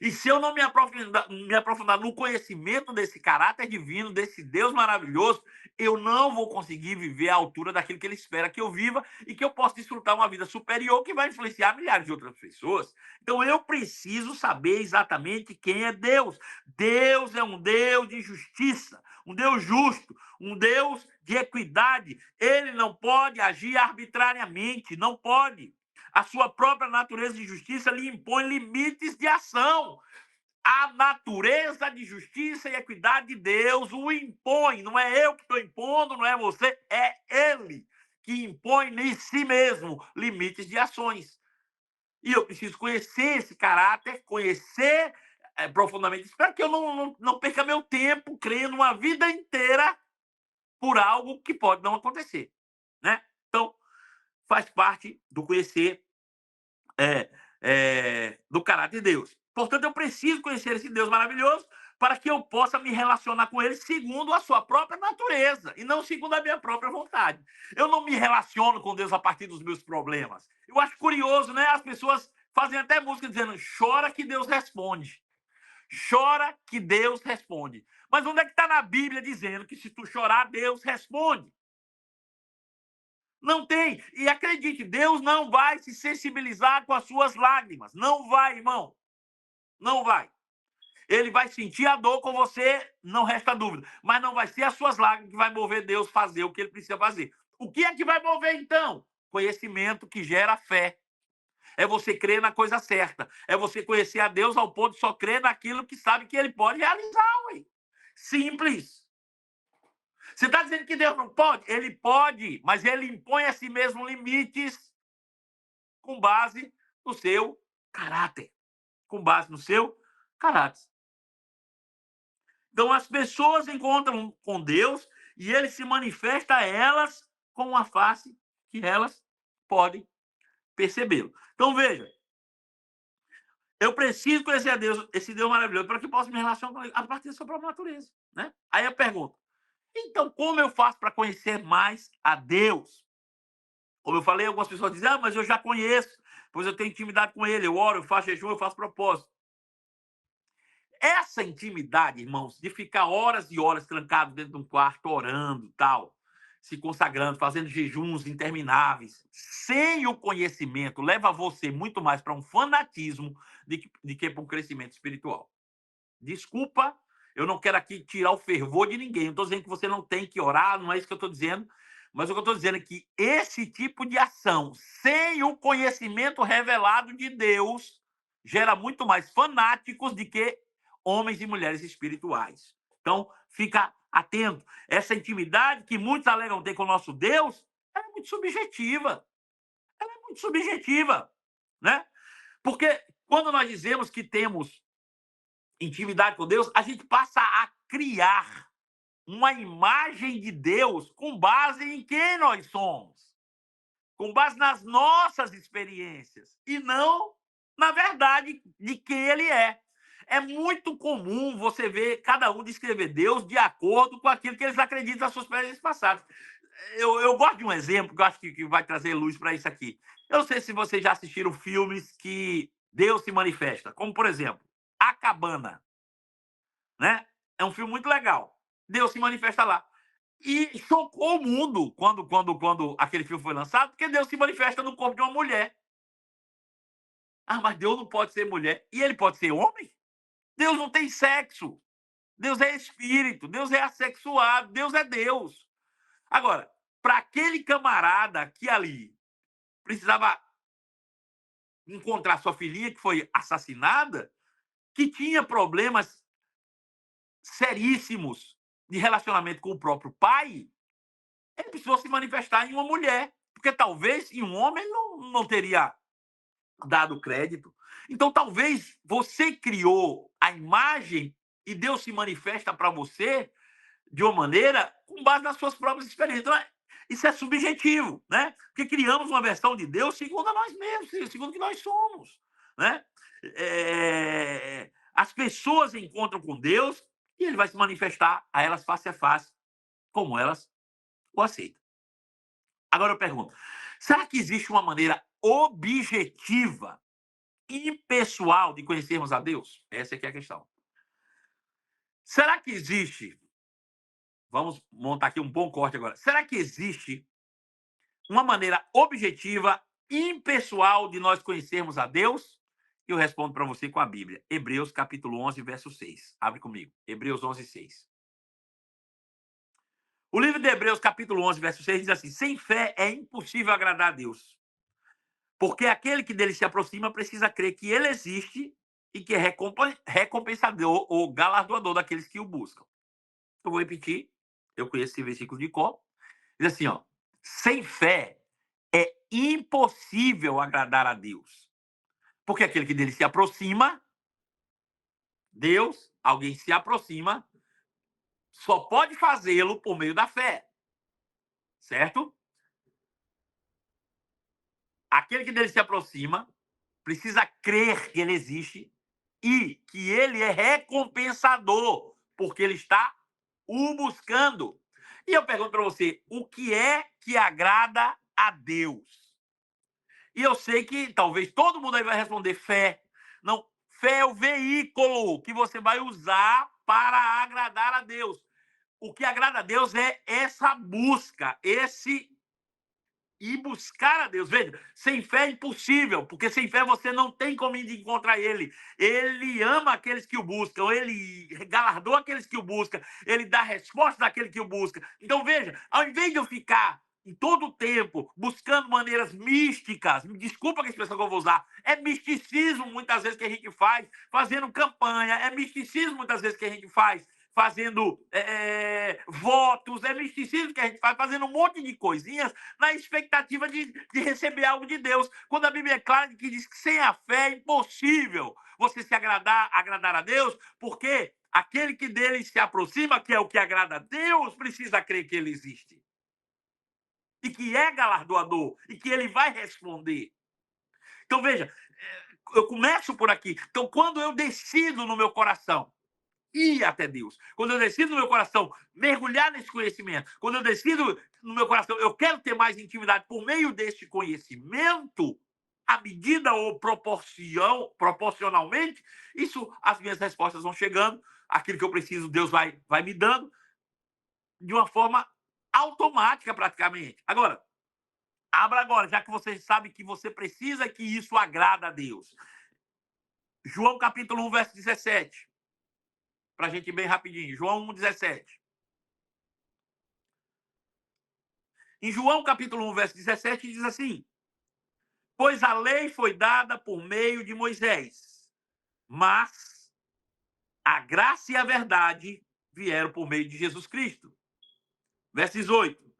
E se eu não me aprofundar no conhecimento desse caráter divino, desse Deus maravilhoso, eu não vou conseguir viver à altura daquilo que ele espera que eu viva e que eu possa desfrutar uma vida superior que vai influenciar milhares de outras pessoas. Então eu preciso saber exatamente quem é Deus. Deus é um Deus de justiça, um Deus justo, um Deus de equidade. Ele não pode agir arbitrariamente, não pode. A sua própria natureza de justiça lhe impõe limites de ação. A natureza de justiça e equidade de Deus o impõe. Não é eu que estou impondo, não é você, é Ele que impõe em si mesmo limites de ações. E eu preciso conhecer esse caráter, conhecer profundamente isso, para que eu não perca meu tempo crendo uma vida inteira por algo que pode não acontecer. Né? Então, faz parte do conhecer do caráter de Deus. Portanto, eu preciso conhecer esse Deus maravilhoso para que eu possa me relacionar com ele segundo a sua própria natureza e não segundo a minha própria vontade. Eu não me relaciono com Deus a partir dos meus problemas. Eu acho curioso, né? As pessoas fazem até música dizendo: chora que Deus responde. chora que Deus responde. Mas onde é que está na Bíblia dizendo que se tu chorar, Deus responde? Não tem. E acredite, Deus não vai se sensibilizar com as suas lágrimas. Não vai, irmão. Não vai. Ele vai sentir a dor com você, não resta dúvida. Mas não vai ser as suas lágrimas que vai mover Deus fazer o que ele precisa fazer. O que é que vai mover, então? Conhecimento que gera fé. É você crer na coisa certa. É você conhecer a Deus ao ponto de só crer naquilo que sabe que ele pode realizar. Ué. Simples. Você está dizendo que Deus não pode? Ele pode, mas ele impõe a si mesmo limites com base no seu caráter. Com base no seu caráter. Então, as pessoas encontram com Deus e ele se manifesta a elas com uma face que elas podem percebê-lo. Então, veja, eu preciso conhecer a Deus, esse Deus maravilhoso, para que possa me relacionar com ele a partir da sua própria natureza. Né? Aí eu pergunto, então, como eu faço para conhecer mais a Deus? Como eu falei, algumas pessoas dizem, mas eu já conheço, pois eu tenho intimidade com ele, eu oro, eu faço jejum, eu faço propósito. Essa intimidade, irmãos, de ficar horas e horas trancado dentro de um quarto, orando, tal, se consagrando, fazendo jejuns intermináveis, sem o conhecimento, leva você muito mais para um fanatismo de que para um crescimento espiritual. Desculpa, eu não quero aqui tirar o fervor de ninguém. Eu estou dizendo que você não tem que orar, não é isso que eu estou dizendo. Mas o que eu estou dizendo é que esse tipo de ação, sem o conhecimento revelado de Deus, gera muito mais fanáticos do que homens e mulheres espirituais. Então, fica atento. Essa intimidade que muitos alegam ter com o nosso Deus, ela é muito subjetiva. Ela é muito subjetiva, né? Porque quando nós dizemos que temos intimidade com Deus, a gente passa a criar uma imagem de Deus com base em quem nós somos, com base nas nossas experiências e não na verdade de quem ele é. É muito comum você ver cada um descrever Deus de acordo com aquilo que eles acreditam nas suas experiências passadas. Eu gosto de um exemplo que eu acho que vai trazer luz para isso aqui. Eu não sei se vocês já assistiram filmes que Deus se manifesta, como, por exemplo, A Cabana. Né? É um filme muito legal. Deus se manifesta lá. E chocou o mundo quando aquele filme foi lançado, porque Deus se manifesta no corpo de uma mulher. Ah, mas Deus não pode ser mulher. E ele pode ser homem? Deus não tem sexo. Deus é espírito. Deus é assexuado. Deus é Deus. Agora, para aquele camarada que ali precisava encontrar sua filhinha que foi assassinada, que tinha problemas seríssimos de relacionamento com o próprio pai, ele precisou se manifestar em uma mulher, porque talvez em um homem não teria dado crédito. Então, talvez você criou a imagem e Deus se manifesta para você de uma maneira com base nas suas próprias experiências. Então, isso é subjetivo, né? Porque criamos uma versão de Deus segundo a nós mesmos, segundo o que nós somos, né? As pessoas encontram com Deus e ele vai se manifestar a elas face a face, como elas o aceitam. Agora eu pergunto, será que existe uma maneira objetiva, impessoal de conhecermos a Deus? Essa é a questão. Será que existe, vamos montar aqui um bom corte agora, será que existe uma maneira objetiva, impessoal de nós conhecermos a Deus? Eu respondo para você com a Bíblia. Hebreus capítulo 11, verso 6. Abre comigo. Hebreus 11, 6. O livro de Hebreus, capítulo 11, verso 6, diz assim: sem fé é impossível agradar a Deus, porque aquele que dele se aproxima precisa crer que ele existe e que é recompensador ou galardoador daqueles que o buscam. Eu vou repetir, eu conheço esse versículo de cor. Diz assim, ó: sem fé é impossível agradar a Deus, porque aquele que dele se aproxima, Deus, alguém se aproxima, só pode fazê-lo por meio da fé. Certo? Aquele que dele se aproxima precisa crer que ele existe e que ele é recompensador, porque ele está o buscando. E eu pergunto para você, o que é que agrada a Deus? E eu sei que talvez todo mundo aí vai responder fé. Não, Fé é o veículo que você vai usar para agradar a Deus. O que agrada a Deus é essa busca, e buscar a Deus. Veja, sem fé é impossível, porque sem fé você não tem como encontrar Ele. Ele ama aqueles que o buscam, Ele galardoa aqueles que o buscam, Ele dá resposta daquele que o busca. Então, veja, ao invés de eu ficar em todo o tempo buscando maneiras místicas, desculpa a expressão que eu vou usar, é misticismo muitas vezes que a gente faz, fazendo campanha, é misticismo muitas vezes que a gente faz, fazendo votos, é misticismo que a gente faz, fazendo um monte de coisinhas na expectativa de receber algo de Deus. Quando a Bíblia é clara que diz que sem a fé é impossível você se agradar a Deus, porque aquele que dele se aproxima, que é o que agrada a Deus, precisa crer que ele existe. E que é galardoador, e que ele vai responder. Então, veja, eu começo por aqui. Então, quando eu decido no meu coração ir até Deus, quando eu decido no meu coração mergulhar nesse conhecimento, quando eu decido no meu coração, eu quero ter mais intimidade por meio deste conhecimento, à medida ou proporcionalmente, isso, as minhas respostas vão chegando, aquilo que eu preciso, Deus vai me dando, de uma forma automática, praticamente. Agora, abra agora, já que você sabe que você precisa que isso agrada a Deus. João capítulo 1, verso 17. Para a gente ir bem rapidinho. João 1, 17. Em João capítulo 1, verso 17, diz assim: pois a lei foi dada por meio de Moisés, mas a graça e a verdade vieram por meio de Jesus Cristo. Verso 18.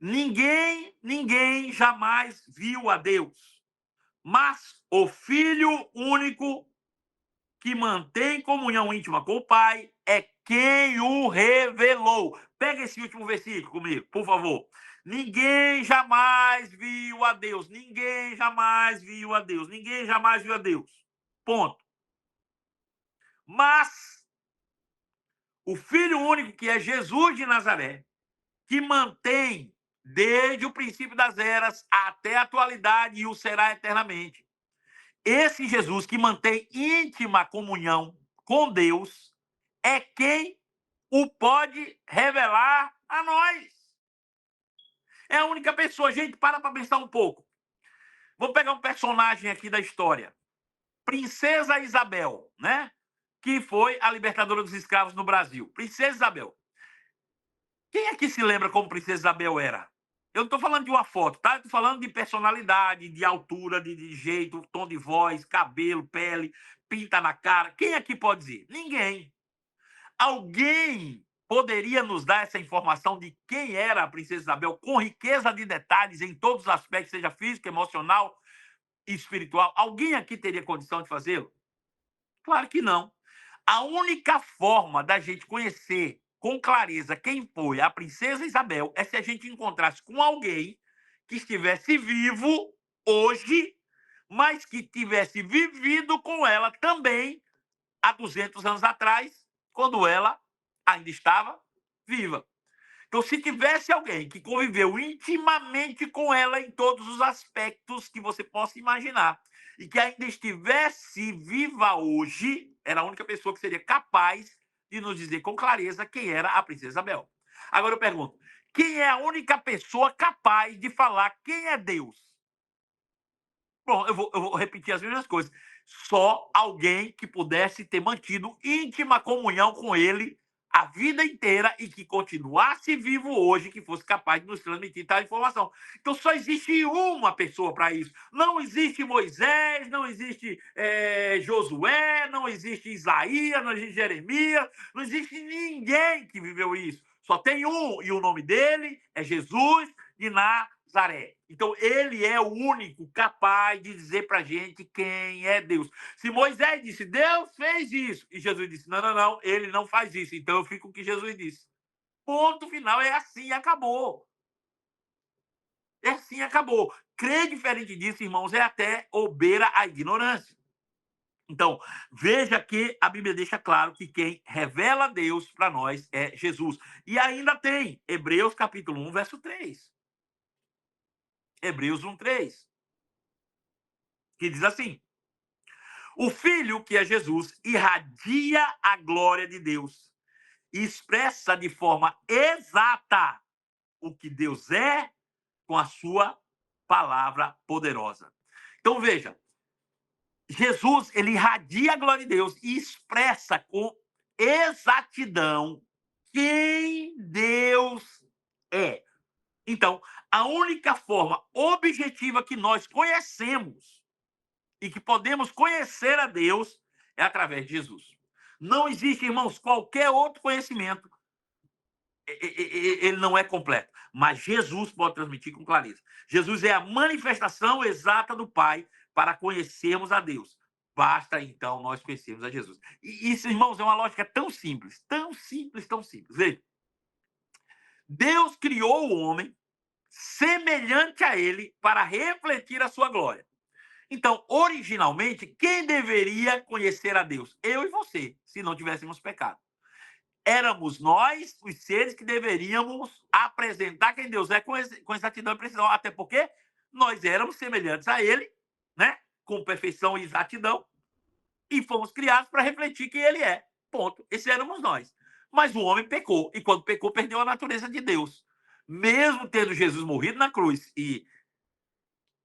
Ninguém jamais viu a Deus, mas o Filho único que mantém comunhão íntima com o Pai é quem o revelou. Pega esse último versículo comigo, por favor. Ninguém jamais viu a Deus. Ninguém jamais viu a Deus. Ninguém jamais viu a Deus. Ponto. Mas o Filho único, que é Jesus de Nazaré, que mantém desde o princípio das eras até a atualidade e o será eternamente. Esse Jesus que mantém íntima comunhão com Deus é quem o pode revelar a nós. É a única pessoa. Gente, para pensar um pouco. Vou pegar um personagem aqui da história. Princesa Isabel, né? Que foi a libertadora dos escravos no Brasil. Princesa Isabel. Quem aqui se lembra como Princesa Isabel era? Eu não estou falando de uma foto, tá? Estou falando de personalidade, de altura, de jeito, tom de voz, cabelo, pele, pinta na cara. Quem aqui pode dizer? Ninguém. Alguém poderia nos dar essa informação de quem era a Princesa Isabel com riqueza de detalhes em todos os aspectos, seja físico, emocional e espiritual? Alguém aqui teria condição de fazê-lo? Claro que não. A única forma da gente conhecer com clareza quem foi a Princesa Isabel é se a gente encontrasse com alguém que estivesse vivo hoje, mas que tivesse vivido com ela também há 200 anos atrás, quando ela ainda estava viva. Então, se tivesse alguém que conviveu intimamente com ela em todos os aspectos que você possa imaginar e que ainda estivesse viva hoje, era a única pessoa que seria capaz de nos dizer com clareza quem era a Princesa Isabel. Agora eu pergunto, quem é a única pessoa capaz de falar quem é Deus? Bom, eu vou repetir as mesmas coisas. Só alguém que pudesse ter mantido íntima comunhão com ele a vida inteira e que continuasse vivo hoje, que fosse capaz de nos transmitir tal informação. Então só existe uma pessoa para isso. Não existe Moisés, não existe Josué, não existe Isaías, não existe Jeremias, não existe ninguém que viveu isso. Só tem um, e o nome dele é Jesus de Nazaré. Então, ele é o único capaz de dizer para a gente quem é Deus. Se Moisés disse, Deus fez isso, e Jesus disse, não, ele não faz isso, então eu fico com o que Jesus disse. Ponto final, é assim, acabou. É assim, acabou. Crer diferente disso, irmãos, é até beira a ignorância. Então, veja que a Bíblia deixa claro que quem revela Deus para nós é Jesus. E ainda tem Hebreus capítulo 1, verso 3. Hebreus 1, 3. Que diz assim: O Filho, que é Jesus, irradia a glória de Deus e expressa de forma exata o que Deus é com a sua palavra poderosa. Então, veja, Jesus, ele irradia a glória de Deus e expressa com exatidão quem Deus é. Então, a única forma objetiva que nós conhecemos e que podemos conhecer a Deus é através de Jesus. Não existe, irmãos, qualquer outro conhecimento, ele não é completo. Mas Jesus pode transmitir com clareza. Jesus é a manifestação exata do Pai para conhecermos a Deus. Basta, então, nós conhecermos a Jesus. E isso, irmãos, é uma lógica tão simples, tão simples, tão simples. Veja, Deus criou o homem semelhante a ele para refletir a sua glória. Então, originalmente, quem deveria conhecer a Deus? Eu e você, se não tivéssemos pecado. Éramos nós, os seres que deveríamos apresentar quem Deus é com exatidão e precisão. Até porque nós éramos semelhantes a ele, né? Com perfeição e exatidão, e fomos criados para refletir quem ele é. Ponto. Esses éramos nós. Mas o homem pecou, e quando pecou, perdeu a natureza de Deus. Mesmo tendo Jesus morrido na cruz e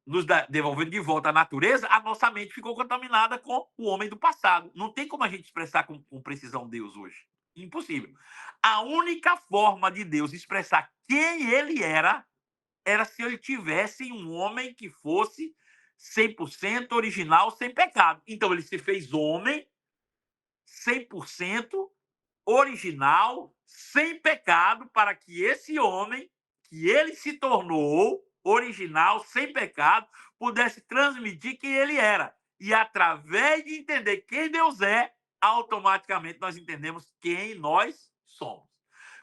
nos devolvendo de volta à natureza, a nossa mente ficou contaminada com o homem do passado. Não tem como a gente expressar com precisão Deus hoje. Impossível. A única forma de Deus expressar quem ele era se ele tivesse um homem que fosse 100% original, sem pecado. Então ele se fez homem 100% original, sem pecado, para que esse homem, que ele se tornou original, sem pecado, pudesse transmitir quem ele era. E através de entender quem Deus é, automaticamente nós entendemos quem nós somos.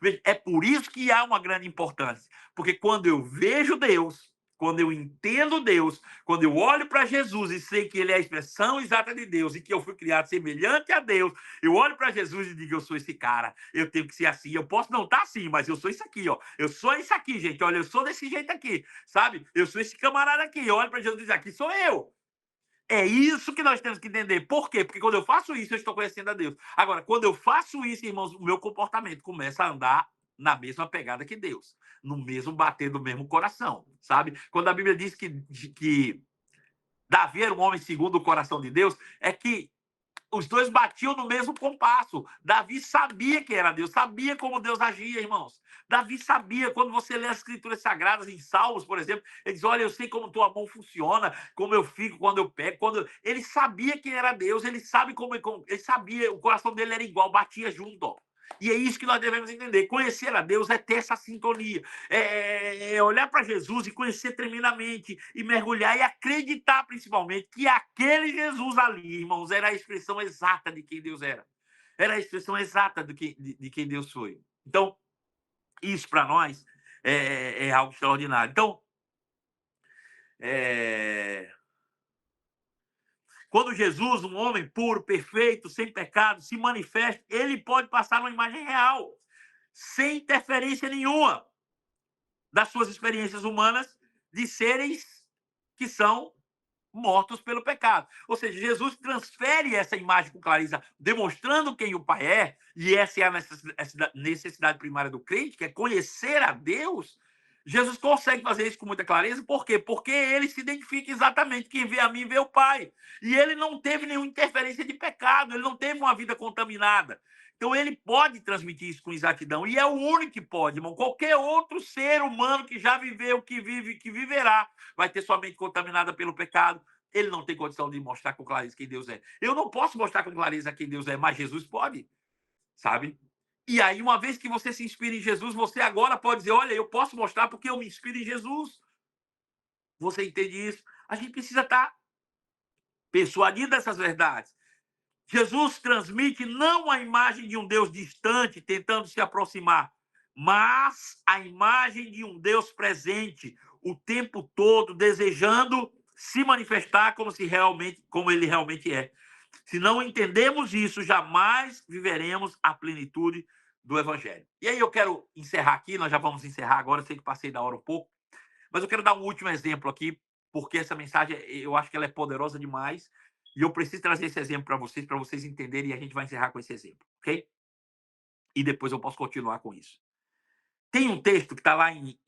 Veja, é por isso que há uma grande importância. Porque quando eu vejo Deus, quando eu entendo Deus, quando eu olho para Jesus e sei que ele é a expressão exata de Deus e que eu fui criado semelhante a Deus, eu olho para Jesus e digo, eu sou esse cara, eu tenho que ser assim, eu posso não estar assim, mas eu sou isso aqui, ó. Eu sou isso aqui, gente, olha, eu sou desse jeito aqui, sabe? Eu sou esse camarada aqui, eu olho para Jesus e digo, aqui sou eu. É isso que nós temos que entender. Por quê? Porque quando eu faço isso, eu estou conhecendo a Deus. Agora, quando eu faço isso, irmãos, o meu comportamento começa a andar na mesma pegada que Deus, no mesmo bater do mesmo coração, sabe? Quando a Bíblia diz que Davi era um homem segundo o coração de Deus, é que os dois batiam no mesmo compasso. Davi sabia que era Deus, sabia como Deus agia, irmãos. Davi sabia, quando você lê as escrituras sagradas em Salmos, por exemplo, ele diz, olha, eu sei como tua mão funciona, como eu fico quando eu pego. Ele sabia quem era Deus, ele sabe ele sabia, o coração dele era igual, batia junto, ó. E é isso que nós devemos entender. Conhecer a Deus é ter essa sintonia. É olhar para Jesus e conhecer tremendamente. E mergulhar e acreditar, principalmente, que aquele Jesus ali, irmãos, era a expressão exata de quem Deus era. Era a expressão exata de quem Deus foi. Então, isso para nós é algo extraordinário. Então, quando Jesus, um homem puro, perfeito, sem pecado, se manifesta, ele pode passar uma imagem real, sem interferência nenhuma das suas experiências humanas de seres que são mortos pelo pecado. Ou seja, Jesus transfere essa imagem com clareza, demonstrando quem o Pai é, e essa é a necessidade primária do crente, que é conhecer a Deus. Jesus consegue fazer isso com muita clareza. Por quê? Porque ele se identifica exatamente. Quem vê a mim vê o Pai. E ele não teve nenhuma interferência de pecado, ele não teve uma vida contaminada. Então ele pode transmitir isso com exatidão. E é o único que pode, irmão. Qualquer outro ser humano que já viveu, que vive, que viverá, vai ter sua mente contaminada pelo pecado. Ele não tem condição de mostrar com clareza quem Deus é. Eu não posso mostrar com clareza quem Deus é, mas Jesus pode, sabe? E aí, uma vez que você se inspira em Jesus, você agora pode dizer, olha, eu posso mostrar porque eu me inspiro em Jesus. Você entende isso? A gente precisa estar persuadido dessas verdades. Jesus transmite não a imagem de um Deus distante, tentando se aproximar, mas a imagem de um Deus presente, o tempo todo, desejando se manifestar como ele realmente é. Se não entendemos isso, jamais viveremos a plenitude do Evangelho. E aí eu quero encerrar aqui, nós já vamos encerrar agora, sei que passei da hora um pouco, mas eu quero dar um último exemplo aqui, porque essa mensagem, eu acho que ela é poderosa demais, E eu preciso trazer esse exemplo para vocês entenderem, e a gente vai encerrar com esse exemplo, ok? E depois eu posso continuar com isso. Tem um texto que está lá em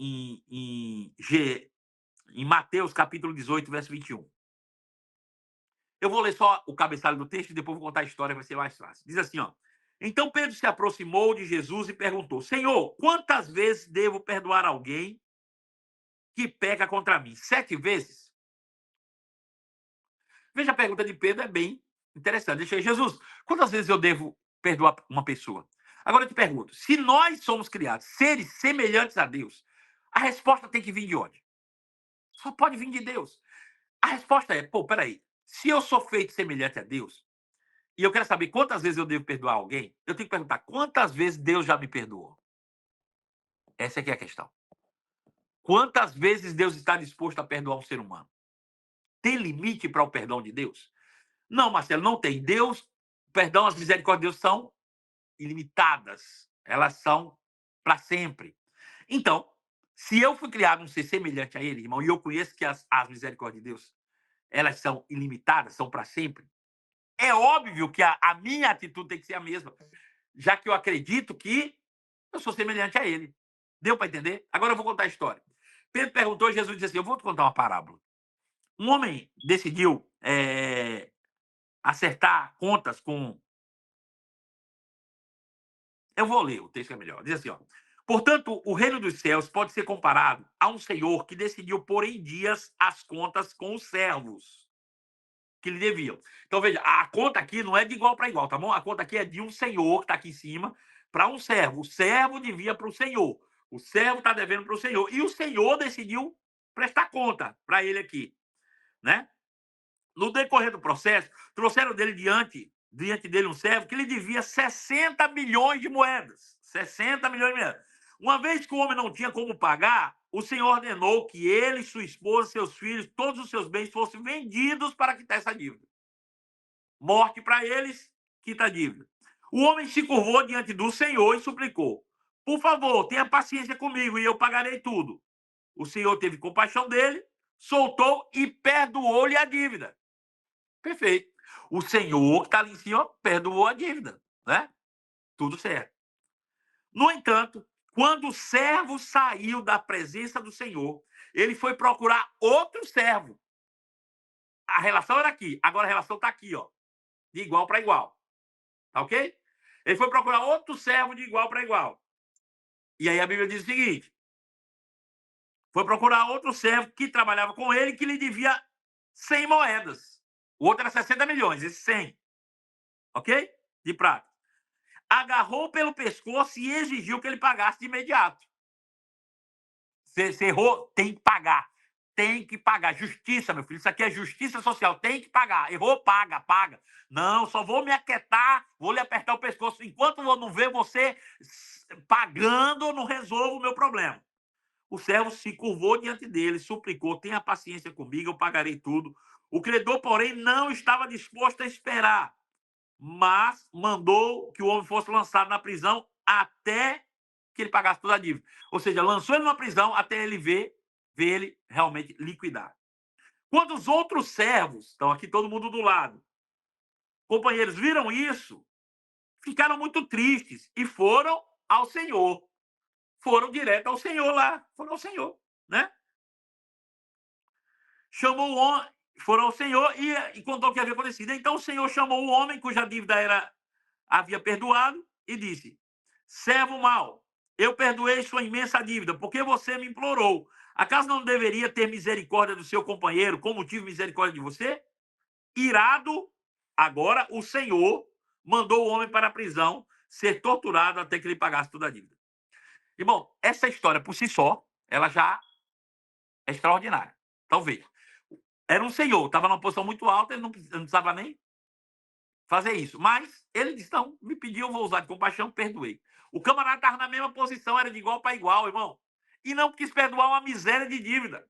Mateus, capítulo 18, verso 21. Eu vou ler só o cabeçalho do texto e depois vou contar a história, vai ser mais fácil. Diz assim, ó. Então Pedro se aproximou de Jesus e perguntou: Senhor, quantas vezes devo perdoar alguém que peca contra mim? 7 vezes? Veja, a pergunta de Pedro é bem interessante. Deixa aí, Jesus, quantas vezes eu devo perdoar uma pessoa? Agora eu te pergunto, se nós somos criados seres semelhantes a Deus, a resposta tem que vir de onde? Só pode vir de Deus. A resposta é, peraí, se eu sou feito semelhante a Deus, e eu quero saber quantas vezes eu devo perdoar alguém, eu tenho que perguntar quantas vezes Deus já me perdoou. Essa aqui é a questão. Quantas vezes Deus está disposto a perdoar um ser humano? Tem limite para o perdão de Deus? Não, Marcelo, não tem. Deus, perdão, as misericórdias de Deus são ilimitadas. Elas são para sempre. Então, se eu fui criado um ser semelhante a ele, irmão, e eu conheço que as misericórdias de Deus, elas são ilimitadas, são para sempre, é óbvio que a minha atitude tem que ser a mesma, já que eu acredito que eu sou semelhante a ele. Deu para entender? Agora eu vou contar a história. Pedro perguntou e Jesus disse assim, eu vou te contar uma parábola. Um homem decidiu acertar contas com... Eu vou ler, o texto é melhor. Diz assim, ó. Portanto, o reino dos céus pode ser comparado a um senhor que decidiu pôr em dias as contas com os servos que lhe deviam. Então, veja, a conta aqui não é de igual para igual, tá bom? A conta aqui é de um senhor que está aqui em cima para um servo. O servo devia para o senhor. O servo está devendo para o senhor. E o senhor decidiu prestar conta para ele aqui, né? No decorrer do processo, trouxeram dele diante dele um servo que lhe devia 60 milhões de moedas. 60 milhões de moedas. Uma vez que o homem não tinha como pagar, o Senhor ordenou que ele, sua esposa, seus filhos, todos os seus bens fossem vendidos para quitar essa dívida. Morte para eles, quita a dívida. O homem se curvou diante do Senhor e suplicou: por favor, tenha paciência comigo e eu pagarei tudo. O Senhor teve compaixão dele, soltou e perdoou-lhe a dívida. Perfeito. O Senhor que está ali em cima perdoou a dívida, né? Tudo certo. No entanto, quando o servo saiu da presença do Senhor, ele foi procurar outro servo. A relação era aqui, agora a relação está aqui, ó, de igual para igual. Tá ok? Ele foi procurar outro servo de igual para igual. E aí a Bíblia diz o seguinte: foi procurar outro servo que trabalhava com ele que lhe devia 100 moedas. O outro era 60 milhões, esse 100. Ok? De prata. Agarrou pelo pescoço e exigiu que ele pagasse de imediato. Você errou, tem que pagar. Tem que pagar. Justiça, meu filho. Isso aqui é justiça social. Tem que pagar. Errou, paga, paga. Não, só vou me aquietar, vou lhe apertar o pescoço. Enquanto eu não ver você pagando, eu não resolvo o meu problema. O servo se curvou diante dele, suplicou: tenha paciência comigo, eu pagarei tudo. O credor, porém, não estava disposto a esperar, mas mandou que o homem fosse lançado na prisão até que ele pagasse toda a dívida. Ou seja, lançou ele numa prisão até ele ver ele realmente liquidar. Quando os outros servos, estão aqui todo mundo do lado, companheiros, viram isso, ficaram muito tristes e foram ao Senhor. Foram direto ao Senhor lá. Foram ao Senhor, né? Chamou o homem, foram ao Senhor e contou o que havia acontecido. Então o Senhor chamou o homem cuja dívida havia perdoado e disse: servo mau, eu perdoei sua imensa dívida, porque você me implorou. Acaso não deveria ter misericórdia do seu companheiro, como tive misericórdia de você? Irado, agora o Senhor mandou o homem para a prisão, ser torturado até que ele pagasse toda a dívida. Irmão, essa história por si só, ela já é extraordinária. Então veja, era um senhor, estava numa posição muito alta, ele não precisava nem fazer isso. Mas ele disse: não, me pediu, eu vou usar de compaixão, perdoei. O camarada estava na mesma posição, era de igual para igual, irmão. E não quis perdoar uma miséria de dívida.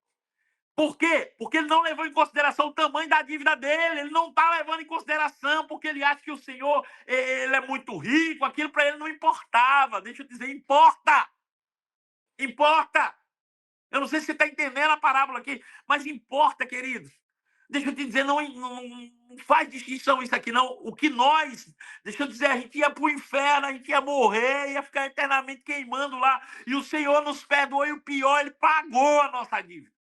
Por quê? Porque ele não levou em consideração o tamanho da dívida dele. Ele não está levando em consideração porque ele acha que o Senhor ele é muito rico. Aquilo para ele não importava. Deixa eu dizer, importa. Importa. Eu não sei se você está entendendo a parábola aqui, mas importa, queridos. Deixa eu te dizer, não faz distinção isso aqui, não. O que nós, deixa eu dizer, a gente ia para o inferno, a gente ia morrer, ia ficar eternamente queimando lá. E o Senhor nos perdoou, e o pior, Ele pagou a nossa dívida.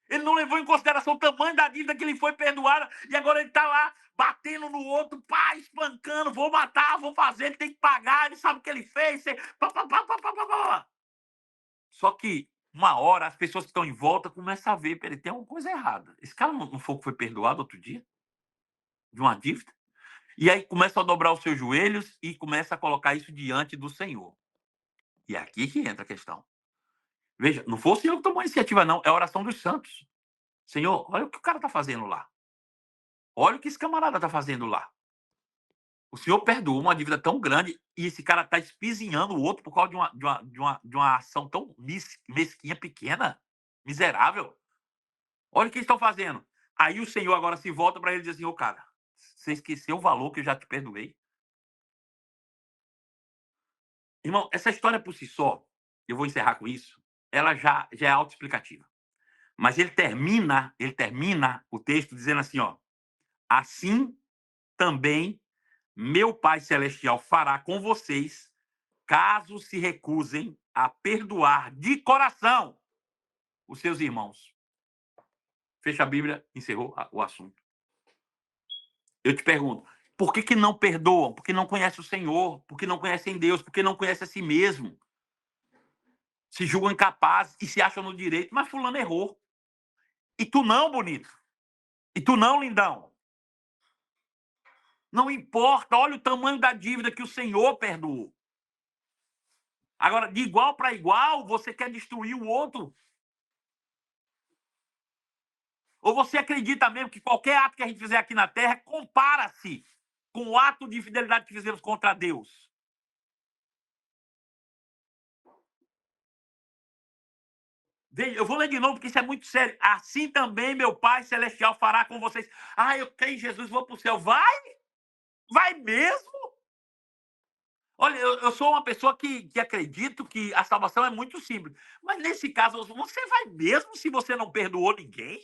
Ele não levou em consideração o tamanho da dívida que ele foi perdoada, e agora ele está lá batendo no outro, pá, espancando, vou matar, vou fazer, ele tem que pagar, ele sabe o que ele fez. Pá, pá, pá, pá, pá, pá, pá. Só que, uma hora, as pessoas que estão em volta começam a ver, peraí, tem alguma coisa errada. Esse cara não foi perdoado outro dia? De uma dívida? E aí começa a dobrar os seus joelhos e começa a colocar isso diante do Senhor. E é aqui que entra a questão. Veja, não foi o Senhor que tomou a iniciativa, não. É a oração dos santos. Senhor, olha o que o cara está fazendo lá. Olha o que esse camarada está fazendo lá. O Senhor perdoou uma dívida tão grande e esse cara está espizinhando o outro por causa de uma ação tão mesquinha, pequena, miserável. Olha o que eles estão fazendo. Aí o Senhor agora se volta para ele e diz assim, ô cara, você esqueceu o valor que eu já te perdoei? Irmão, essa história por si só, eu vou encerrar com isso, ela já é autoexplicativa. Mas ele termina o texto dizendo assim, ó, assim também meu Pai Celestial fará com vocês, caso se recusem a perdoar de coração os seus irmãos. Fecha a Bíblia, encerrou o assunto. Eu te pergunto, por que não perdoam? Porque não conhecem o Senhor, porque não conhecem Deus, porque não conhecem a si mesmo. Se julgam incapazes e se acham no direito, mas fulano errou. E tu não, bonito. E tu não, lindão. Não importa, olha o tamanho da dívida que o Senhor perdoou. Agora, de igual para igual, você quer destruir o outro? Ou você acredita mesmo que qualquer ato que a gente fizer aqui na Terra compara-se com o ato de infidelidade que fizemos contra Deus? Eu vou ler de novo, porque isso é muito sério. Assim também meu Pai Celestial fará com vocês. Ah, eu creio em Jesus, vou para o céu. Vai? Vai mesmo? Olha, eu sou uma pessoa que acredito que a salvação é muito simples. Mas nesse caso, você vai mesmo se você não perdoou ninguém?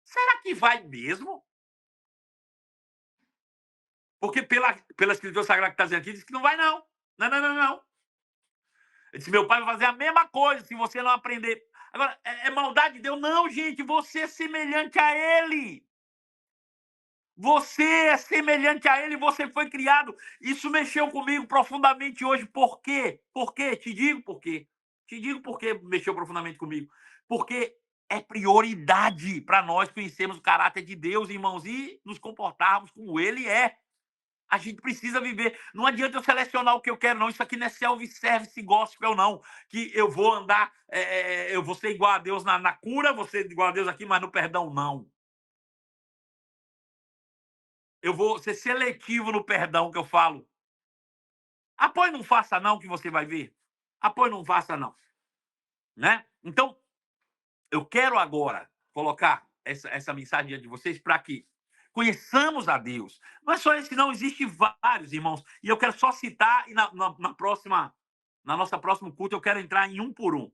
Será que vai mesmo? Porque pela Escritura Sagrada que está dizendo aqui, diz que não vai, não. Não, não, não, não. Ele disse, meu pai vai fazer a mesma coisa se você não aprender. Agora, é maldade de Deus? Não, gente, você é semelhante a Ele. Você é semelhante a Ele, você foi criado. Isso mexeu comigo profundamente hoje. Por quê? Por quê? Te digo por quê. Te digo por quê mexeu profundamente comigo. Porque é prioridade para nós conhecermos o caráter de Deus, irmãos, e nos comportarmos como Ele é. A gente precisa viver. Não adianta eu selecionar o que eu quero, não. Isso aqui não é self-service gospel, não. Que eu vou andar, eu vou ser igual a Deus na cura, vou ser igual a Deus aqui, mas no perdão, não. Eu vou ser seletivo no perdão que eu falo. Apoio não faça, não, que você vai ver. Apoio não faça, não. Né? Então, eu quero agora colocar essa mensagem diante de vocês para que conheçamos a Deus. Não é só esse, não, existem vários, irmãos. E eu quero só citar, e na nossa próxima culto, eu quero entrar em um por um.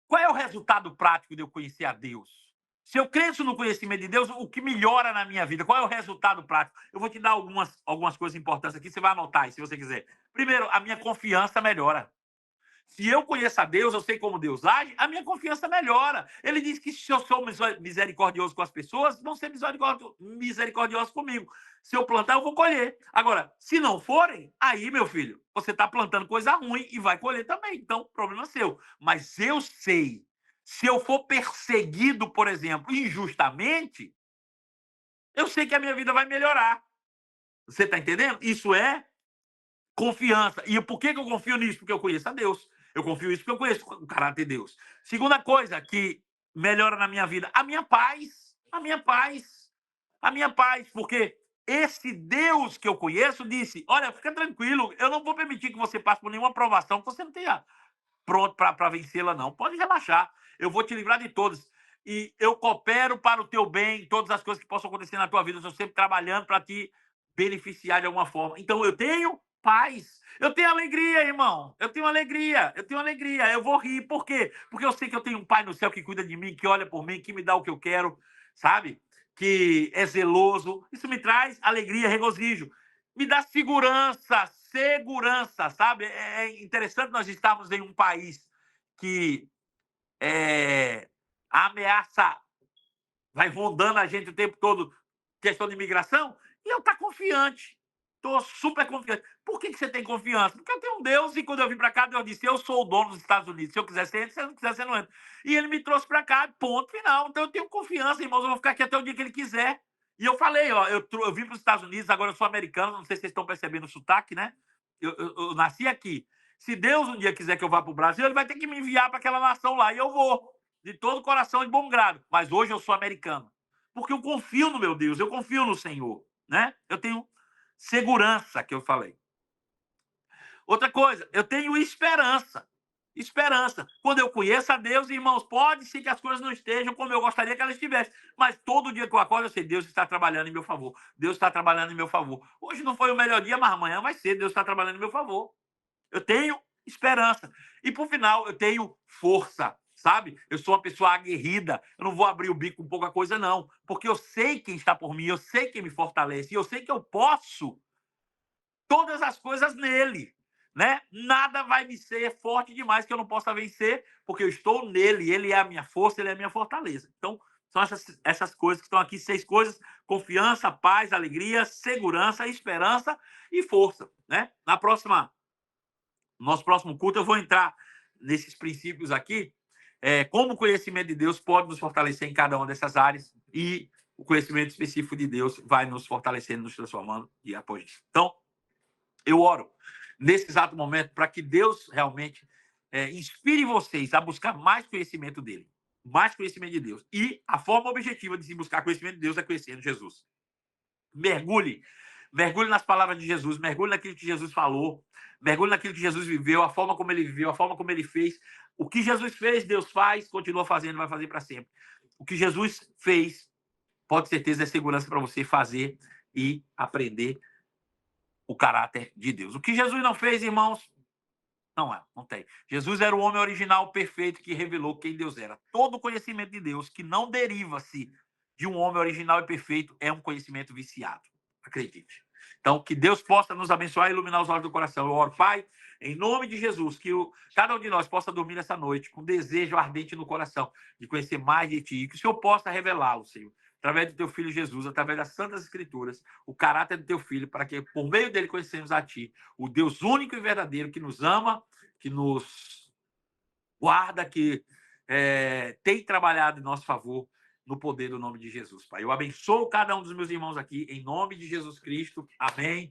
Qual é o resultado prático de eu conhecer a Deus? Se eu cresço no conhecimento de Deus, o que melhora na minha vida? Qual é o resultado prático? Eu vou te dar algumas coisas importantes aqui, você vai anotar aí, se você quiser. Primeiro, a minha confiança melhora. Se eu conheço a Deus, eu sei como Deus age, a minha confiança melhora. Ele diz que se eu sou misericordioso com as pessoas, vão ser misericordiosos comigo. Se eu plantar, eu vou colher. Agora, se não forem, aí, meu filho, você está plantando coisa ruim e vai colher também. Então, problema seu. Mas eu sei, se eu for perseguido, por exemplo, injustamente, eu sei que a minha vida vai melhorar. Você está entendendo? Isso é confiança. E por que eu confio nisso? Porque eu conheço a Deus. Eu confio nisso porque eu conheço o caráter de Deus. Segunda coisa que melhora na minha vida, a minha paz. A minha paz. A minha paz. Porque esse Deus que eu conheço disse, olha, fica tranquilo, eu não vou permitir que você passe por nenhuma provação que você não tenha pronto para vencê-la, não. Pode relaxar. Eu vou te livrar de todas. E eu coopero para o teu bem, todas as coisas que possam acontecer na tua vida. Eu estou sempre trabalhando para te beneficiar de alguma forma. Então, eu tenho paz. Eu tenho alegria, irmão. Eu tenho alegria. Eu tenho alegria. Eu vou rir. Por quê? Porque eu sei que eu tenho um pai no céu que cuida de mim, que olha por mim, que me dá o que eu quero, sabe? Que é zeloso. Isso me traz alegria, regozijo. Me dá segurança, sabe? É interessante nós estarmos em um país que a ameaça vai rondando a gente o tempo todo, questão de imigração, e eu estou confiante. Estou super confiante. Por que você tem confiança? Porque eu tenho um Deus e quando eu vim para cá, Deus disse, eu sou o dono dos Estados Unidos. Se eu quiser ser, se eu não quiser ser, não entra. E ele me trouxe para cá, ponto final. Então eu tenho confiança, irmãos, eu vou ficar aqui até o dia que ele quiser. E eu falei, ó, eu vim para os Estados Unidos, agora eu sou americano, não sei se vocês estão percebendo o sotaque, né? Eu nasci aqui. Se Deus um dia quiser que eu vá para o Brasil, ele vai ter que me enviar para aquela nação lá, e eu vou, de todo o coração, de bom grado. Mas hoje eu sou americano, porque eu confio no meu Deus, eu confio no Senhor, né? Eu tenho segurança, que eu falei. Outra coisa, eu tenho esperança. Esperança. Quando eu conheço a Deus, irmãos, pode ser que as coisas não estejam como eu gostaria que elas estivessem, mas todo dia que eu acordo, eu sei, Deus está trabalhando em meu favor. Deus está trabalhando em meu favor. Hoje não foi o melhor dia, mas amanhã vai ser. Deus está trabalhando em meu favor. Eu tenho esperança. E, por final, eu tenho força, sabe? Eu sou uma pessoa aguerrida. Eu não vou abrir o bico com pouca coisa, não. Porque eu sei quem está por mim, eu sei quem me fortalece, e eu sei que eu posso todas as coisas nele. Né? Nada vai me ser forte demais que eu não possa vencer, porque eu estou nele, ele é a minha força, ele é a minha fortaleza. Então, são essas coisas que estão aqui, 6 coisas: confiança, paz, alegria, segurança, esperança e força. Né? No nosso próximo culto, eu vou entrar nesses princípios aqui, como o conhecimento de Deus pode nos fortalecer em cada uma dessas áreas, e o conhecimento específico de Deus vai nos fortalecendo, nos transformando dia após dia. Então, eu oro nesse exato momento para que Deus realmente inspire vocês a buscar mais conhecimento dele, mais conhecimento de Deus. E a forma objetiva de se buscar conhecimento de Deus é conhecendo Jesus. Mergulhe nas palavras de Jesus, mergulhe naquilo que Jesus falou, mergulhe naquilo que Jesus viveu, a forma como ele viveu, a forma como ele fez. O que Jesus fez, Deus faz, continua fazendo, vai fazer para sempre. O que Jesus fez, pode ter certeza, é segurança para você fazer e aprender o caráter de Deus. O que Jesus não fez, irmãos, não tem. Jesus era o homem original perfeito que revelou quem Deus era. Todo conhecimento de Deus que não deriva-se de um homem original e perfeito é um conhecimento viciado. Acredite. Então, que Deus possa nos abençoar e iluminar os olhos do coração. Eu oro, Pai, em nome de Jesus, que cada um de nós possa dormir nessa noite com desejo ardente no coração de conhecer mais de Ti, e que o Senhor possa revelá-lo, Senhor, através do Teu Filho Jesus, através das Santas Escrituras, o caráter do Teu Filho, para que, por meio dele, conhecemos a Ti, o Deus único e verdadeiro que nos ama, que nos guarda, que tem trabalhado em nosso favor, no poder do nome de Jesus, Pai. Eu abençoo cada um dos meus irmãos aqui, em nome de Jesus Cristo. Amém